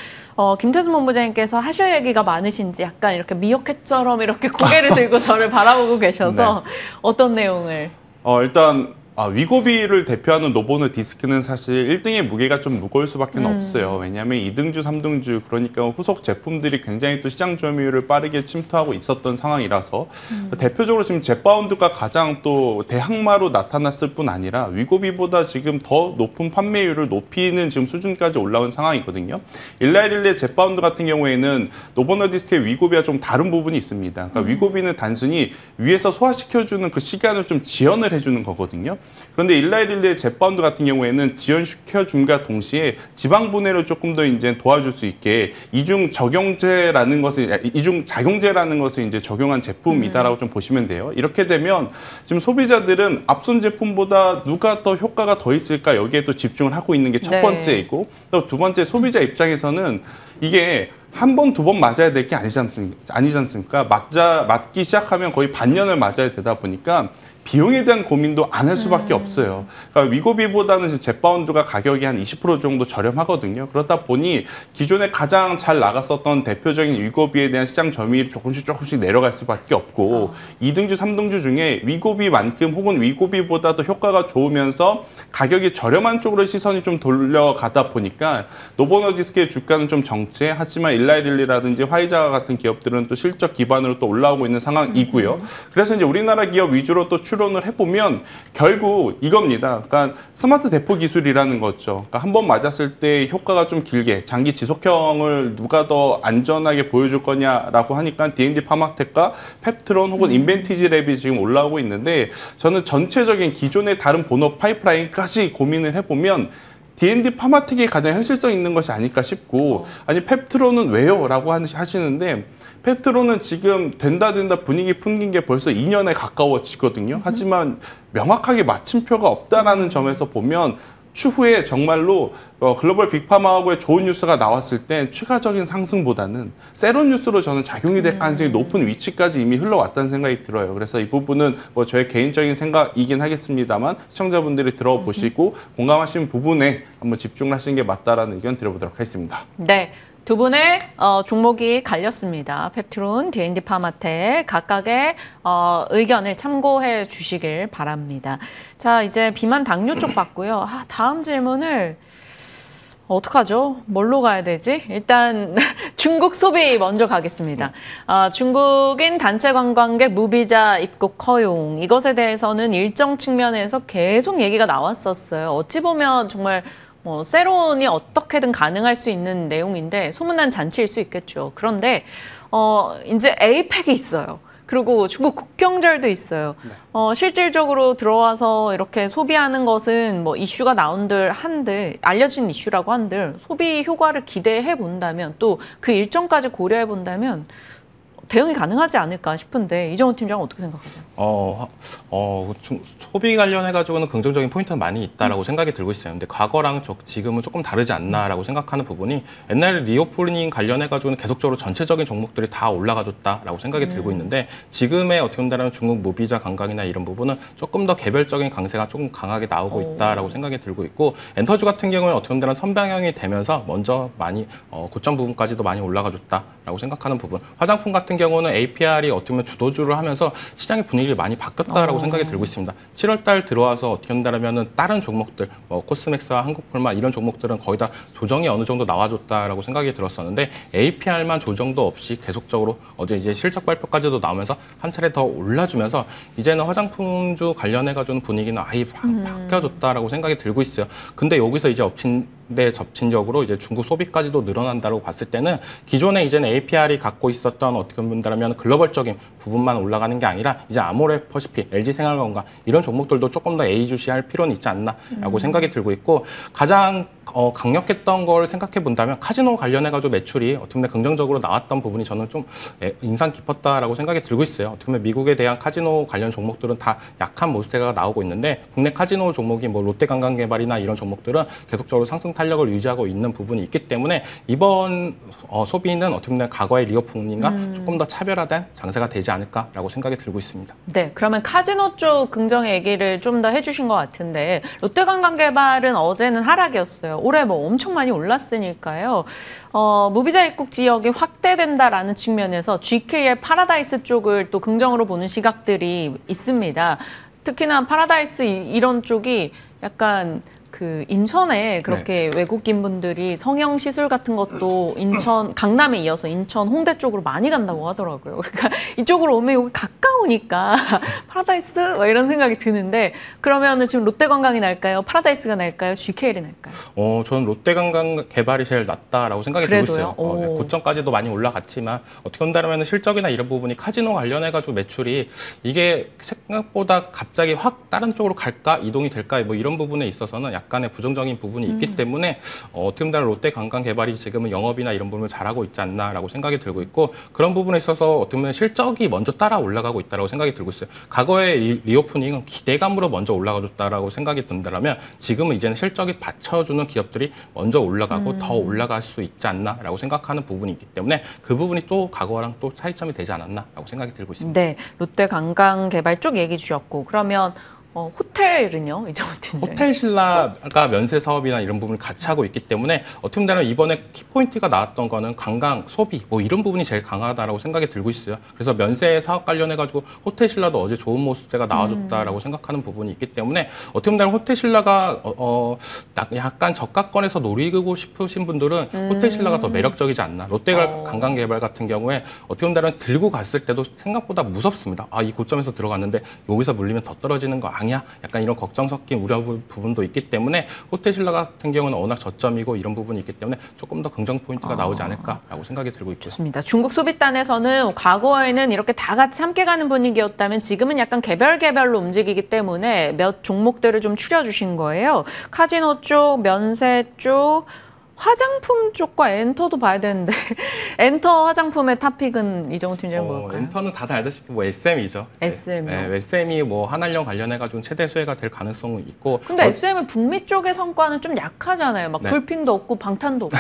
김태수 본부장님께서 하실 얘기가 많으신지 약간 이렇게 미어캣처럼 이렇게 고개를 들고 저를 바라보고 계셔서 네. 어떤 내용을? 일단 위고비를 대표하는 노보노디스크는 사실 1등의 무게가 좀 무거울 수밖에 없어요. 왜냐하면 2등주, 3등주 그러니까 후속 제품들이 굉장히 또 시장 점유율을 빠르게 침투하고 있었던 상황이라서 대표적으로 지금 젯바운드가 가장 또 대항마로 나타났을 뿐 아니라 위고비보다 지금 더 높은 판매율을 높이는 지금 수준까지 올라온 상황이거든요. 일라이릴리의 젯바운드 같은 경우에는 노보노디스크의 위고비와 좀 다른 부분이 있습니다. 그러니까 위고비는 단순히 위에서 소화시켜주는 그 시간을 좀 지연을 해주는 거거든요. 그런데 일라이릴리의 젯바운드 같은 경우에는 지연시켜줌과 동시에 지방 분해를 조금 더 이제 도와줄 수 있게 이중 작용제라는 것을 이제 적용한 제품이다라고 좀 보시면 돼요. 이렇게 되면 지금 소비자들은 앞선 제품보다 누가 더 효과가 더 있을까 여기에 또 집중을 하고 있는 게 첫 번째이고 또 두 번째 소비자 입장에서는 이게 한 번, 두 번 맞아야 될 게 아니지 않습니까? 맞기 시작하면 거의 반년을 맞아야 되다 보니까 비용에 대한 고민도 안 할 수밖에 없어요. 그러니까 위고비보다는 젯바운드가 가격이 한 20% 정도 저렴하거든요. 그렇다 보니 기존에 가장 잘 나갔었던 대표적인 위고비에 대한 시장 점유율이 조금씩 내려갈 수밖에 없고 2등주, 3등주 중에 위고비만큼 혹은 위고비보다 더 효과가 좋으면서 가격이 저렴한 쪽으로 시선이 좀 돌려가다 보니까 노보노디스크의 주가는 좀 정체, 하지만 일라이릴리라든지 화이자 같은 기업들은 또 실적 기반으로 또 올라오고 있는 상황이고요. 그래서 이제 우리나라 기업 위주로 또 추론을 해보면 결국 이겁니다. 그러니까 스마트 대포 기술이라는 거죠. 그러니까 한 번 맞았을 때 효과가 좀 길게 장기 지속형을 누가 더 안전하게 보여줄 거냐라고 하니까 D&D 파마텍과 펩트론 혹은 인벤티지 랩이 지금 올라오고 있는데 저는 전체적인 기존의 다른 본업 파이프라인까지 고민을 해보면 D&D 파마텍이 가장 현실성 있는 것이 아닐까 싶고 아니 펩트론은 왜요? 라고 하시는데 펩트론은 지금 된다 분위기 풍긴 게 벌써 2년에 가까워지거든요. 하지만 명확하게 마침표가 없다라는 점에서 보면 추후에 정말로 글로벌 빅파마하고의 좋은 뉴스가 나왔을 때 추가적인 상승보다는 세론 뉴스로 저는 작용이 될 가능성이 높은 위치까지 이미 흘러왔다는 생각이 들어요. 그래서 이 부분은 뭐 저의 개인적인 생각이긴 하겠습니다만 시청자분들이 들어보시고 공감하시는 부분에 한번 집중을 하시는 게 맞다라는 의견 드려보도록 하겠습니다. 네. 두 분의 종목이 갈렸습니다. 펩트론, D&D 파마텍 각각의 의견을 참고해 주시길 바랍니다. 자, 이제 비만 당뇨 쪽 봤고요. 다음 질문을 어떡하죠? 뭘로 가야 되지? 일단 중국 소비 먼저 가겠습니다. 중국인 단체 관광객 무비자 입국 허용 이것에 대해서는 일정 측면에서 계속 얘기가 나왔었어요. 어찌 보면 정말 세론이 어떻게든 가능할 수 있는 내용인데 소문난 잔치일 수 있겠죠. 그런데 이제 에이펙이 있어요. 그리고 중국 국경절도 있어요. 실질적으로 들어와서 이렇게 소비하는 것은 뭐 이슈가 나온들 한들 알려진 이슈라고 한들 소비 효과를 기대해 본다면 또 그 일정까지 고려해 본다면 대응이 가능하지 않을까 싶은데 이정우 팀장은 어떻게 생각하세요? 소비 관련해가지고는 긍정적인 포인트가 많이 있다라고 생각이 들고 있어요. 근데 과거랑 지금은 조금 다르지 않나라고 생각하는 부분이 옛날에 리오프닝 관련해가지고는 계속적으로 전체적인 종목들이 다 올라가줬다라고 생각이 들고 있는데 지금의 어떻게 본다면 중국 무비자 관광이나 이런 부분은 조금 더 개별적인 강세가 조금 강하게 나오고 있다라고 생각이 들고 있고 엔터주 같은 경우는 어떻게 본다면 선방향이 되면서 먼저 많이 고점 부분까지도 많이 올라가줬다라고 생각하는 부분 화장품 같은 같은 경우는 APR이 어떻게 보면 주도주를 하면서 시장의 분위기를 많이 바뀌었다라고 생각이 들고 있습니다. 7월 달 들어와서 어떻게 한다면 다른 종목들, 코스맥스와 한국폴마 이런 종목들은 거의 다 조정이 어느 정도 나와줬다라고 생각이 들었었는데 APR만 조정도 없이 계속적으로 어제 이제 실적 발표까지도 나오면서 한 차례 더 올라주면서 이제는 화장품주 관련해가지고 분위기는 아예 바뀌어졌다라고 생각이 들고 있어요. 근데 여기서 이제 접진적으로 이제 중국 소비까지도 늘어난다고 봤을 때는 기존에 이제는 APR이 갖고 있었던 어떻게 본다면 글로벌적인 부분만 올라가는 게 아니라 이제 아모레퍼시픽, LG생활건강 이런 종목들도 조금 더 예의주시할 필요는 있지 않나라고 생각이 들고 있고 가장 강력했던 걸 생각해 본다면 카지노 관련해가지고 매출이 어떻게 보면 긍정적으로 나왔던 부분이 저는 좀 인상 깊었다라고 생각이 들고 있어요. 어떻게 보면 미국에 대한 카지노 관련 종목들은 다 약한 모습세가 나오고 있는데 국내 카지노 종목이 뭐 롯데관광개발이나 이런 종목들은 계속적으로 상승 탄력을 유지하고 있는 부분이 있기 때문에 이번 소비는 어떻게 보면 과거의 리오프닝과 조금 더 차별화된 장세가 되지 않을까라고 생각이 들고 있습니다. 네, 그러면 카지노 쪽 긍정의 얘기를 좀 더 해주신 것 같은데 롯데관광개발은 어제는 하락이었어요. 올해 뭐 엄청 많이 올랐으니까요. 무비자 입국 지역이 확대된다라는 측면에서 GK의 파라다이스 쪽을 또 긍정으로 보는 시각들이 있습니다. 특히나 파라다이스 이런 쪽이 약간 그 인천에 그렇게 외국인 분들이 성형 시술 같은 것도 인천 강남에 이어서 인천 홍대 쪽으로 많이 간다고 하더라고요. 그러니까 이쪽으로 오면 여기 가까우니까 파라다이스 막 이런 생각이 드는데 그러면은 지금 롯데관광이 날까요? 파라다이스가 날까요? GKL이 날까요? 저는 롯데관광개발이 제일 낫다라고 생각이 들고 있어요. 고점까지도 많이 올라갔지만 어떻게 본다면 실적이나 이런 부분이 카지노 관련해가지고 매출이 이게 생각보다 갑자기 확 다른 쪽으로 갈까 이동이 될까 뭐 이런 부분에 있어서는 약간의 부정적인 부분이 있기 때문에 어떻게 보면 롯데관광개발이 지금은 영업이나 이런 부분을 잘하고 있지 않나라고 생각이 들고 있고 그런 부분에 있어서 어떻게 보면 실적이 먼저 따라 올라가고 있다고 생각이 들고 있어요. 과거의 리오프닝은 기대감으로 먼저 올라가줬다라고 생각이 든다면 지금은 이제는 실적이 받쳐주는 기업들이 먼저 올라가고 더 올라갈 수 있지 않나라고 생각하는 부분이 있기 때문에 그 부분이 또 과거랑 또 차이점이 되지 않았나라고 생각이 들고 있습니다. 네, 롯데관광개발 쪽 얘기 주셨고 그러면 호텔은요? 이정훈 팀장님. 호텔 신라가 면세 사업이나 이런 부분을 같이 하고 있기 때문에 어떻게 보면 이번에 키포인트가 나왔던 거는 관광, 소비 뭐 이런 부분이 제일 강하다라고 생각이 들고 있어요. 그래서 면세 사업 관련해가지고 호텔 신라도 어제 좋은 모습세가 나와줬다라고 생각하는 부분이 있기 때문에 어떻게 보면 호텔 신라가 약간 저가권에서 노리고 싶으신 분들은 호텔 신라가 더 매력적이지 않나. 롯데관광개발 같은 경우에 어떻게 보면 들고 갔을 때도 생각보다 무섭습니다. 이 고점에서 들어갔는데 여기서 물리면 더 떨어지는 거 아니야? 약간 이런 걱정 섞인 우려 부분도 있기 때문에 호텔 신라 같은 경우는 워낙 저점이고 이런 부분이 있기 때문에 조금 더 긍정 포인트가 나오지 않을까라고 생각이 들고 있고요. 좋습니다. 중국 소비단에서는 과거에는 이렇게 다 같이 함께 가는 분위기였다면 지금은 약간 개별로 움직이기 때문에 몇 종목들을 좀 추려주신 거예요. 카지노 쪽, 면세 쪽, 화장품 쪽과 엔터도 봐야 되는데 엔터 화장품의 탑픽은 이정훈 팀장님 뭘까요? 엔터는 다들 알다시피 뭐 SM이죠. SM이요? 네, SM이 뭐 한알령 관련해가지고 최대 수혜가 될 가능성은 있고. 근데 SM은 북미 쪽의 성과는 좀 약하잖아요. 막 불핑도 없고 방탄도 없고.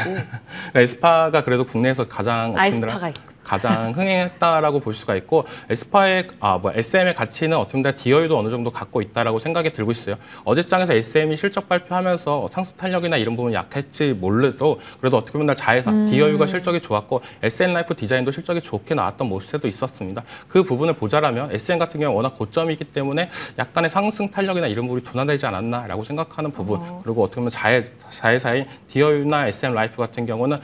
에스파가 그래도 국내에서 가장 아이스파가 있고. 가장 흥행했다라고 볼 수가 있고 에스파의 SM의 가치는 어떻게 보면 디어유도 어느 정도 갖고 있다라고 생각이 들고 있어요. 어제장에서 SM이 실적 발표하면서 상승 탄력이나 이런 부분 약했지 몰라도 그래도 어떻게 보면 자회사 디어유가 실적이 좋았고 SN라이프 디자인도 실적이 좋게 나왔던 모습도 있었습니다. 그 부분을 보자라면 SM 같은 경우 워낙 고점이기 때문에 약간의 상승 탄력이나 이런 부분이 둔화되지 않았나라고 생각하는 부분 그리고 어떻게 보면 자회사인 디어유나 SM라이프 같은 경우는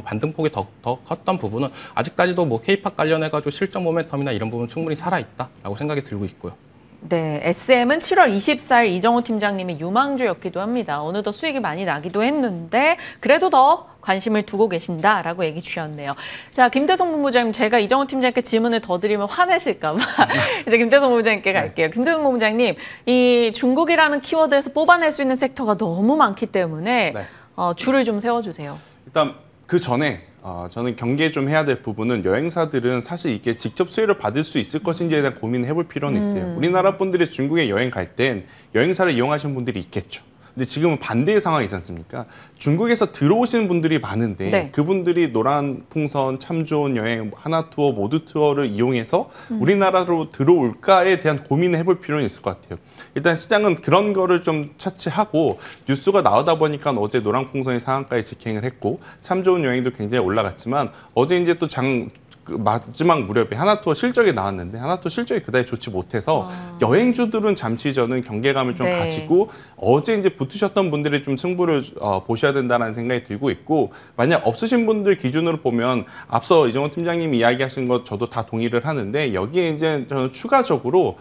반등폭이 더 컸던 부분은 아직까지도 뭐 K-팝 관련해가지고 실적 모멘텀이나 이런 부분 충분히 살아있다라고 생각이 들고 있고요. 네, SM은 7월 24일 이정호 팀장님이 유망주였기도 합니다. 어느덧 수익이 많이 나기도 했는데 그래도 더 관심을 두고 계신다라고 얘기 주셨네요. 자, 김대성 본부장님, 제가 이정호 팀장님께 질문을 더 드리면 화내실까 봐 이제 김대성 본부장님께 갈게요. 김대성 본부장님, 이 중국이라는 키워드에서 뽑아낼 수 있는 섹터가 너무 많기 때문에 줄을 좀 세워주세요. 일단 그 전에 저는 경계 좀 해야 될 부분은 여행사들은 사실 이게 직접 수혜를 받을 수 있을 것인지에 대한 고민을 해볼 필요는 있어요. 우리나라 분들이 중국에 여행 갈 땐 여행사를 이용하시는 분들이 있겠죠. 근데 지금은 반대의 상황이지 않습니까? 중국에서 들어오시는 분들이 많은데 그분들이 노란풍선, 참 좋은 여행, 하나투어, 모두투어를 이용해서 우리나라로 들어올까에 대한 고민을 해볼 필요는 있을 것 같아요. 일단 시장은 그런 거를 좀 차치하고 뉴스가 나오다 보니까 어제 노란풍선이 상한가에 직행을 했고 참 좋은 여행도 굉장히 올라갔지만 어제 이제 또 그 마지막 무렵에 하나투어 실적이 나왔는데 하나투어 실적이 그다지 좋지 못해서 여행주들은 잠시 저는 경계감을 좀 네. 가지고 어제 이제 붙으셨던 분들이 좀 승부를 보셔야 된다는 생각이 들고 있고 만약 없으신 분들 기준으로 보면 앞서 이정호 팀장님이 이야기하신 것 저도 다 동의를 하는데 여기에 이제 저는 추가적으로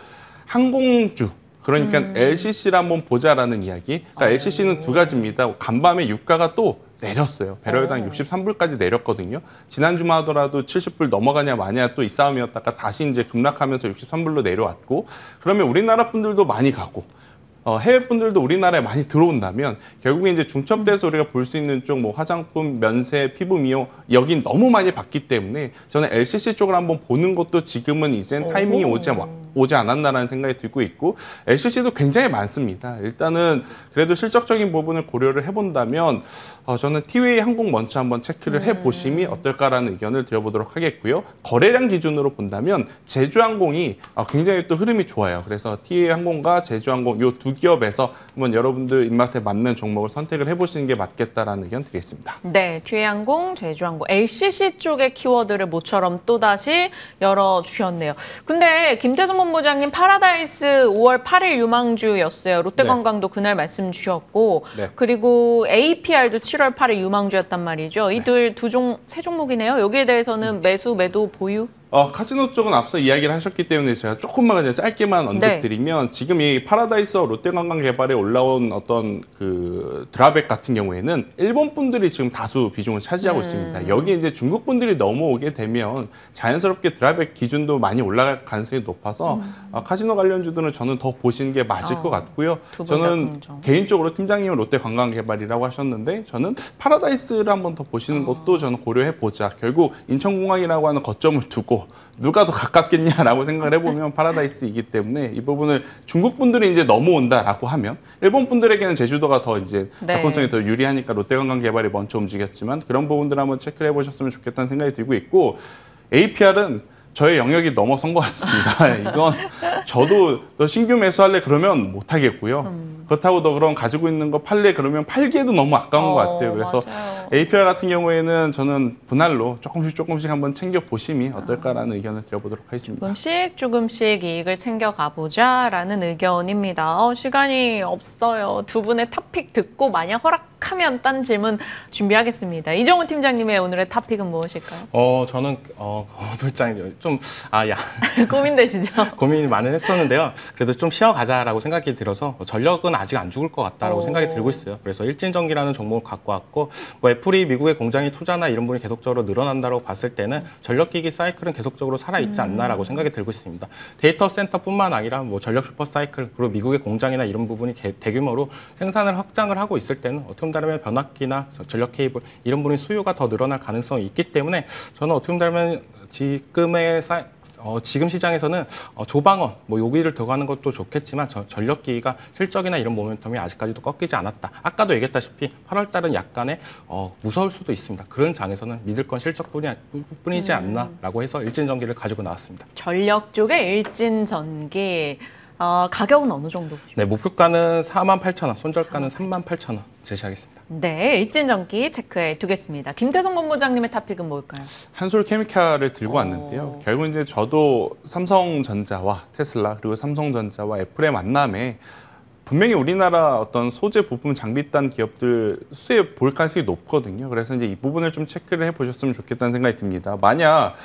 항공주 그러니까 LCC를 한번 보자라는 이야기. 그러니까 LCC는 두 가지입니다. 간밤에 유가가 또 내렸어요. 배럴당 63불까지 내렸거든요. 지난주만 하더라도 70불 넘어가냐 마냐 또 이 싸움이었다가 다시 이제 급락하면서 63불로 내려왔고 그러면 우리나라 분들도 많이 가고 해외 분들도 우리나라에 많이 들어온다면 결국에 이제 중첩돼서 우리가 볼 수 있는 쪽 뭐 화장품, 면세, 피부 미용 여긴 너무 많이 봤기 때문에 저는 LCC 쪽을 한번 보는 것도 지금은 이젠 타이밍이 오지 않았나라는 생각이 들고 있고 LCC도 굉장히 많습니다. 일단은 그래도 실적적인 부분을 고려를 해본다면 저는 티웨이 항공 먼저 한번 체크를 해보심이 어떨까라는 의견을 드려보도록 하겠고요. 거래량 기준으로 본다면 제주항공이 굉장히 또 흐름이 좋아요. 그래서 티웨이 항공과 제주항공 이 두 기업에서 한번 여러분들 입맛에 맞는 종목을 선택을 해보시는 게 맞겠다라는 의견 드리겠습니다. 네, 티웨이항공, 제주항공, LCC 쪽의 키워드를 모처럼 또다시 열어주셨네요. 근데 김태성 본부장님 파라다이스 5월 8일 유망주였어요. 롯데관광도 그날 말씀 주셨고 네. 그리고 APR도 7월 8일 유망주였단 말이죠. 이들 세 종목이네요. 여기에 대해서는 매수, 매도, 보유? 카지노 쪽은 앞서 이야기를 하셨기 때문에 제가 조금만 그냥 짧게만 언급드리면 지금 이 파라다이스와 롯데관광개발에 올라온 어떤 그 드랍백 같은 경우에는 일본 분들이 지금 다수 비중을 차지하고 있습니다. 여기 이제 중국 분들이 넘어오게 되면 자연스럽게 드랍백 기준도 많이 올라갈 가능성이 높아서 카지노 관련주들은 저는 더 보시는 게 맞을 것 같고요. 저는 개인적으로 팀장님은 롯데관광개발이라고 하셨는데 저는 파라다이스를 한번 더 보시는 것도 저는 고려해 보자. 결국 인천공항이라고 하는 거점을 두고 누가 더 가깝겠냐라고 생각을 해보면 파라다이스이기 때문에 이 부분을 중국 분들이 이제 넘어온다라고 하면 일본 분들에게는 제주도가 더 이제 접근성이 더 유리하니까 롯데관광개발이 먼저 움직였지만 그런 부분들 한번 체크를 해보셨으면 좋겠다는 생각이 들고 있고 APR은 저의 영역이 넘어선 것 같습니다. 이건 저도 너 신규 매수할래 그러면 못 하겠고요. 그렇다고 너 그럼 가지고 있는 거 팔래 그러면 팔기에도 너무 아까운 것 같아요. 그래서 맞아요. APR 같은 경우에는 저는 분할로 조금씩 한번 챙겨 보심이 어떨까라는 의견을 드려보도록 하겠습니다. 조금씩 이익을 챙겨 가보자라는 의견입니다. 시간이 없어요. 두 분의 탑픽 듣고 만약 허락하면 딴 질문 준비하겠습니다. 이정훈 팀장님의 오늘의 탑픽은 무엇일까요? 저는 거둘장이 좀 고민되시죠? 고민이 많이 했었는데요. 그래도 좀 쉬어가자라고 생각이 들어서 전력은 아직 안 죽을 것 같다라고 생각이 들고 있어요. 그래서 일진전기라는 종목을 갖고 왔고 뭐 애플이 미국의 공장이 투자나 이런 부분이 계속적으로 늘어난다고 봤을 때는 전력기기 사이클은 계속적으로 살아있지 않나라고 생각이 들고 있습니다. 데이터 센터뿐만 아니라 뭐 전력 슈퍼 사이클 그리고 미국의 공장이나 이런 부분이 대규모로 생산을 확장을 하고 있을 때는 어떻게 보면 변압기나 전력 케이블 이런 부분이 수요가 더 늘어날 가능성이 있기 때문에 저는 어떻게 보면 지금 시장에서는 조방원, 뭐 요기를 들어가는 것도 좋겠지만 전력기기가 실적이나 이런 모멘텀이 아직까지도 꺾이지 않았다. 아까도 얘기했다시피 8월 달은 약간의 무서울 수도 있습니다. 그런 장에서는 믿을 건 실적뿐이지 않나라고 해서 일진전기를 가지고 나왔습니다. 전력 쪽의 일진전기. 가격은 어느 정도 보십니까? 네, 목표가는 48,000원, 손절가는 38,000원 제시하겠습니다. 네, 일진전기 체크해 두겠습니다. 김태성 본부장님의 탑픽은 뭘까요? 한솔케미칼을 들고 왔는데요. 결국 이제 저도 삼성전자와 테슬라 그리고 삼성전자와 애플의 만남에 분명히 우리나라 어떤 소재 부품 장비단 기업들 수혜 볼 가능성이 높거든요. 그래서 이제 이 부분을 좀 체크를 해보셨으면 좋겠다는 생각이 듭니다. 만약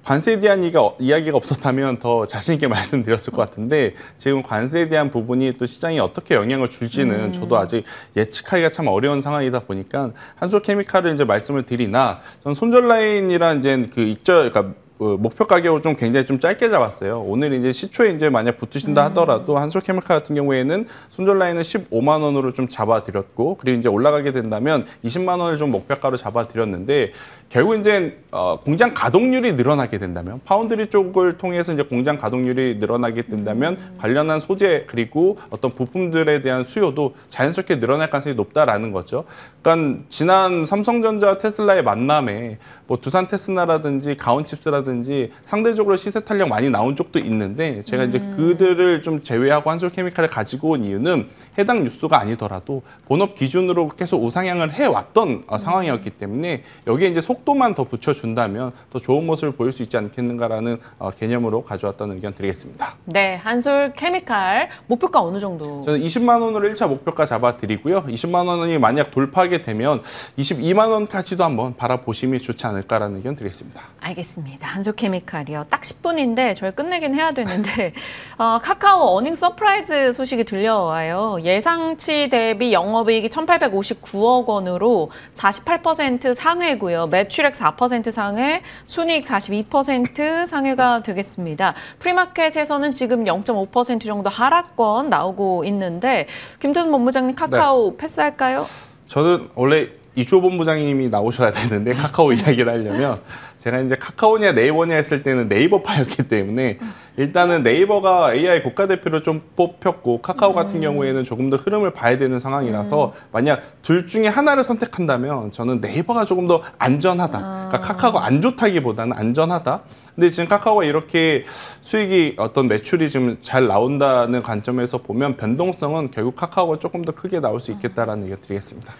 관세에 대한 이야기가 없었다면 더 자신 있게 말씀드렸을 것 같은데 지금 관세에 대한 부분이 또 시장에 어떻게 영향을 줄지는 저도 아직 예측하기가 참 어려운 상황이다 보니까 한솔케미칼을 이제 말씀을 드리나 전 손절 라인이란 이제 그러니까 목표 가격을 좀 굉장히 좀 짧게 잡았어요. 오늘 이제 시초에 이제 만약 붙으신다 하더라도 한솔케미칼 같은 경우에는 손절 라인은 15만 원으로 좀 잡아드렸고 그리고 이제 올라가게 된다면 20만 원을 좀 목표가로 잡아드렸는데 결국 이제 공장 가동률이 늘어나게 된다면 파운드리 쪽을 통해서 이제 공장 가동률이 늘어나게 된다면 관련한 소재 그리고 어떤 부품들에 대한 수요도 자연스럽게 늘어날 가능성이 높다라는 거죠. 그러니까 지난 삼성전자 테슬라의 만남에 뭐 두산 테스나라든지 가온칩스라든지 한솔케미칼이라든지 상대적으로 시세 탄력 많이 나온 쪽도 있는데 제가 이제 그들을 좀 제외하고 한솔케미칼을 가지고 온 이유는 해당 뉴스가 아니더라도 본업 기준으로 계속 우상향을 해왔던 상황이었기 때문에 여기에 이제 속도만 더 붙여준다면 더 좋은 모습을 보일 수 있지 않겠는가라는 개념으로 가져왔다는 의견 드리겠습니다. 네, 한솔케미칼 목표가 어느 정도? 저는 20만 원으로 1차 목표가 잡아드리고요. 20만 원이 만약 돌파하게 되면 22만 원까지도 한번 바라보심이 좋지 않을까라는 의견 드리겠습니다. 알겠습니다. 한솔케미칼이요. 딱 10분인데 저희 끝내긴 해야 되는데 카카오 어닝 서프라이즈 소식이 들려와요. 예상치 대비 영업이익이 1,859억 원으로 48% 상회고요. 매출액 4% 상회, 순이익 42% 상회가 되겠습니다. 프리마켓에서는 지금 0.5% 정도 하락권 나오고 있는데 김태훈 본부장님 카카오 패스할까요? 저는 원래 이주호 본부장님이 나오셔야 되는데 카카오 이야기를 하려면 제가 이제 카카오냐 네이버냐 했을 때는 네이버파였기 때문에 일단은 네이버가 AI 국가대표로 좀 뽑혔고 카카오 같은 경우에는 조금 더 흐름을 봐야 되는 상황이라서 만약 둘 중에 하나를 선택한다면 저는 네이버가 조금 더 안전하다. 그러니까 카카오가 안 좋다기보다는 안전하다. 근데 지금 카카오가 이렇게 수익이 어떤 매출이 지금 잘 나온다는 관점에서 보면 변동성은 결국 카카오가 조금 더 크게 나올 수 있겠다라는 의견 드리겠습니다.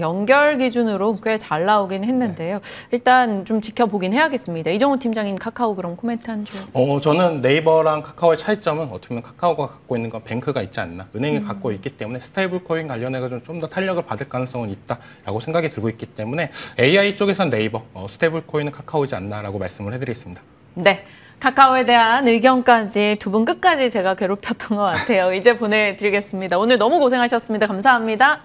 연결 기준으로 꽤 잘 나오긴 했는데요. 일단 좀 지켜보긴 해야겠습니다. 이정우 팀장님 카카오 그럼 코멘트 한 줄. 저는 네이버랑 카카오의 차이점은 어떻게 보면 카카오가 갖고 있는 건 뱅크가 있지 않나. 은행이 갖고 있기 때문에 스테이블 코인 관련해서 좀 더 탄력을 받을 가능성은 있다라고 생각이 들고 있기 때문에 AI 쪽에선 네이버, 스테이블 코인은 카카오지 않나라고 말씀을 해드리겠습니다. 네. 카카오에 대한 의견까지 두 분 끝까지 제가 괴롭혔던 것 같아요. 이제 보내드리겠습니다. 오늘 너무 고생하셨습니다. 감사합니다.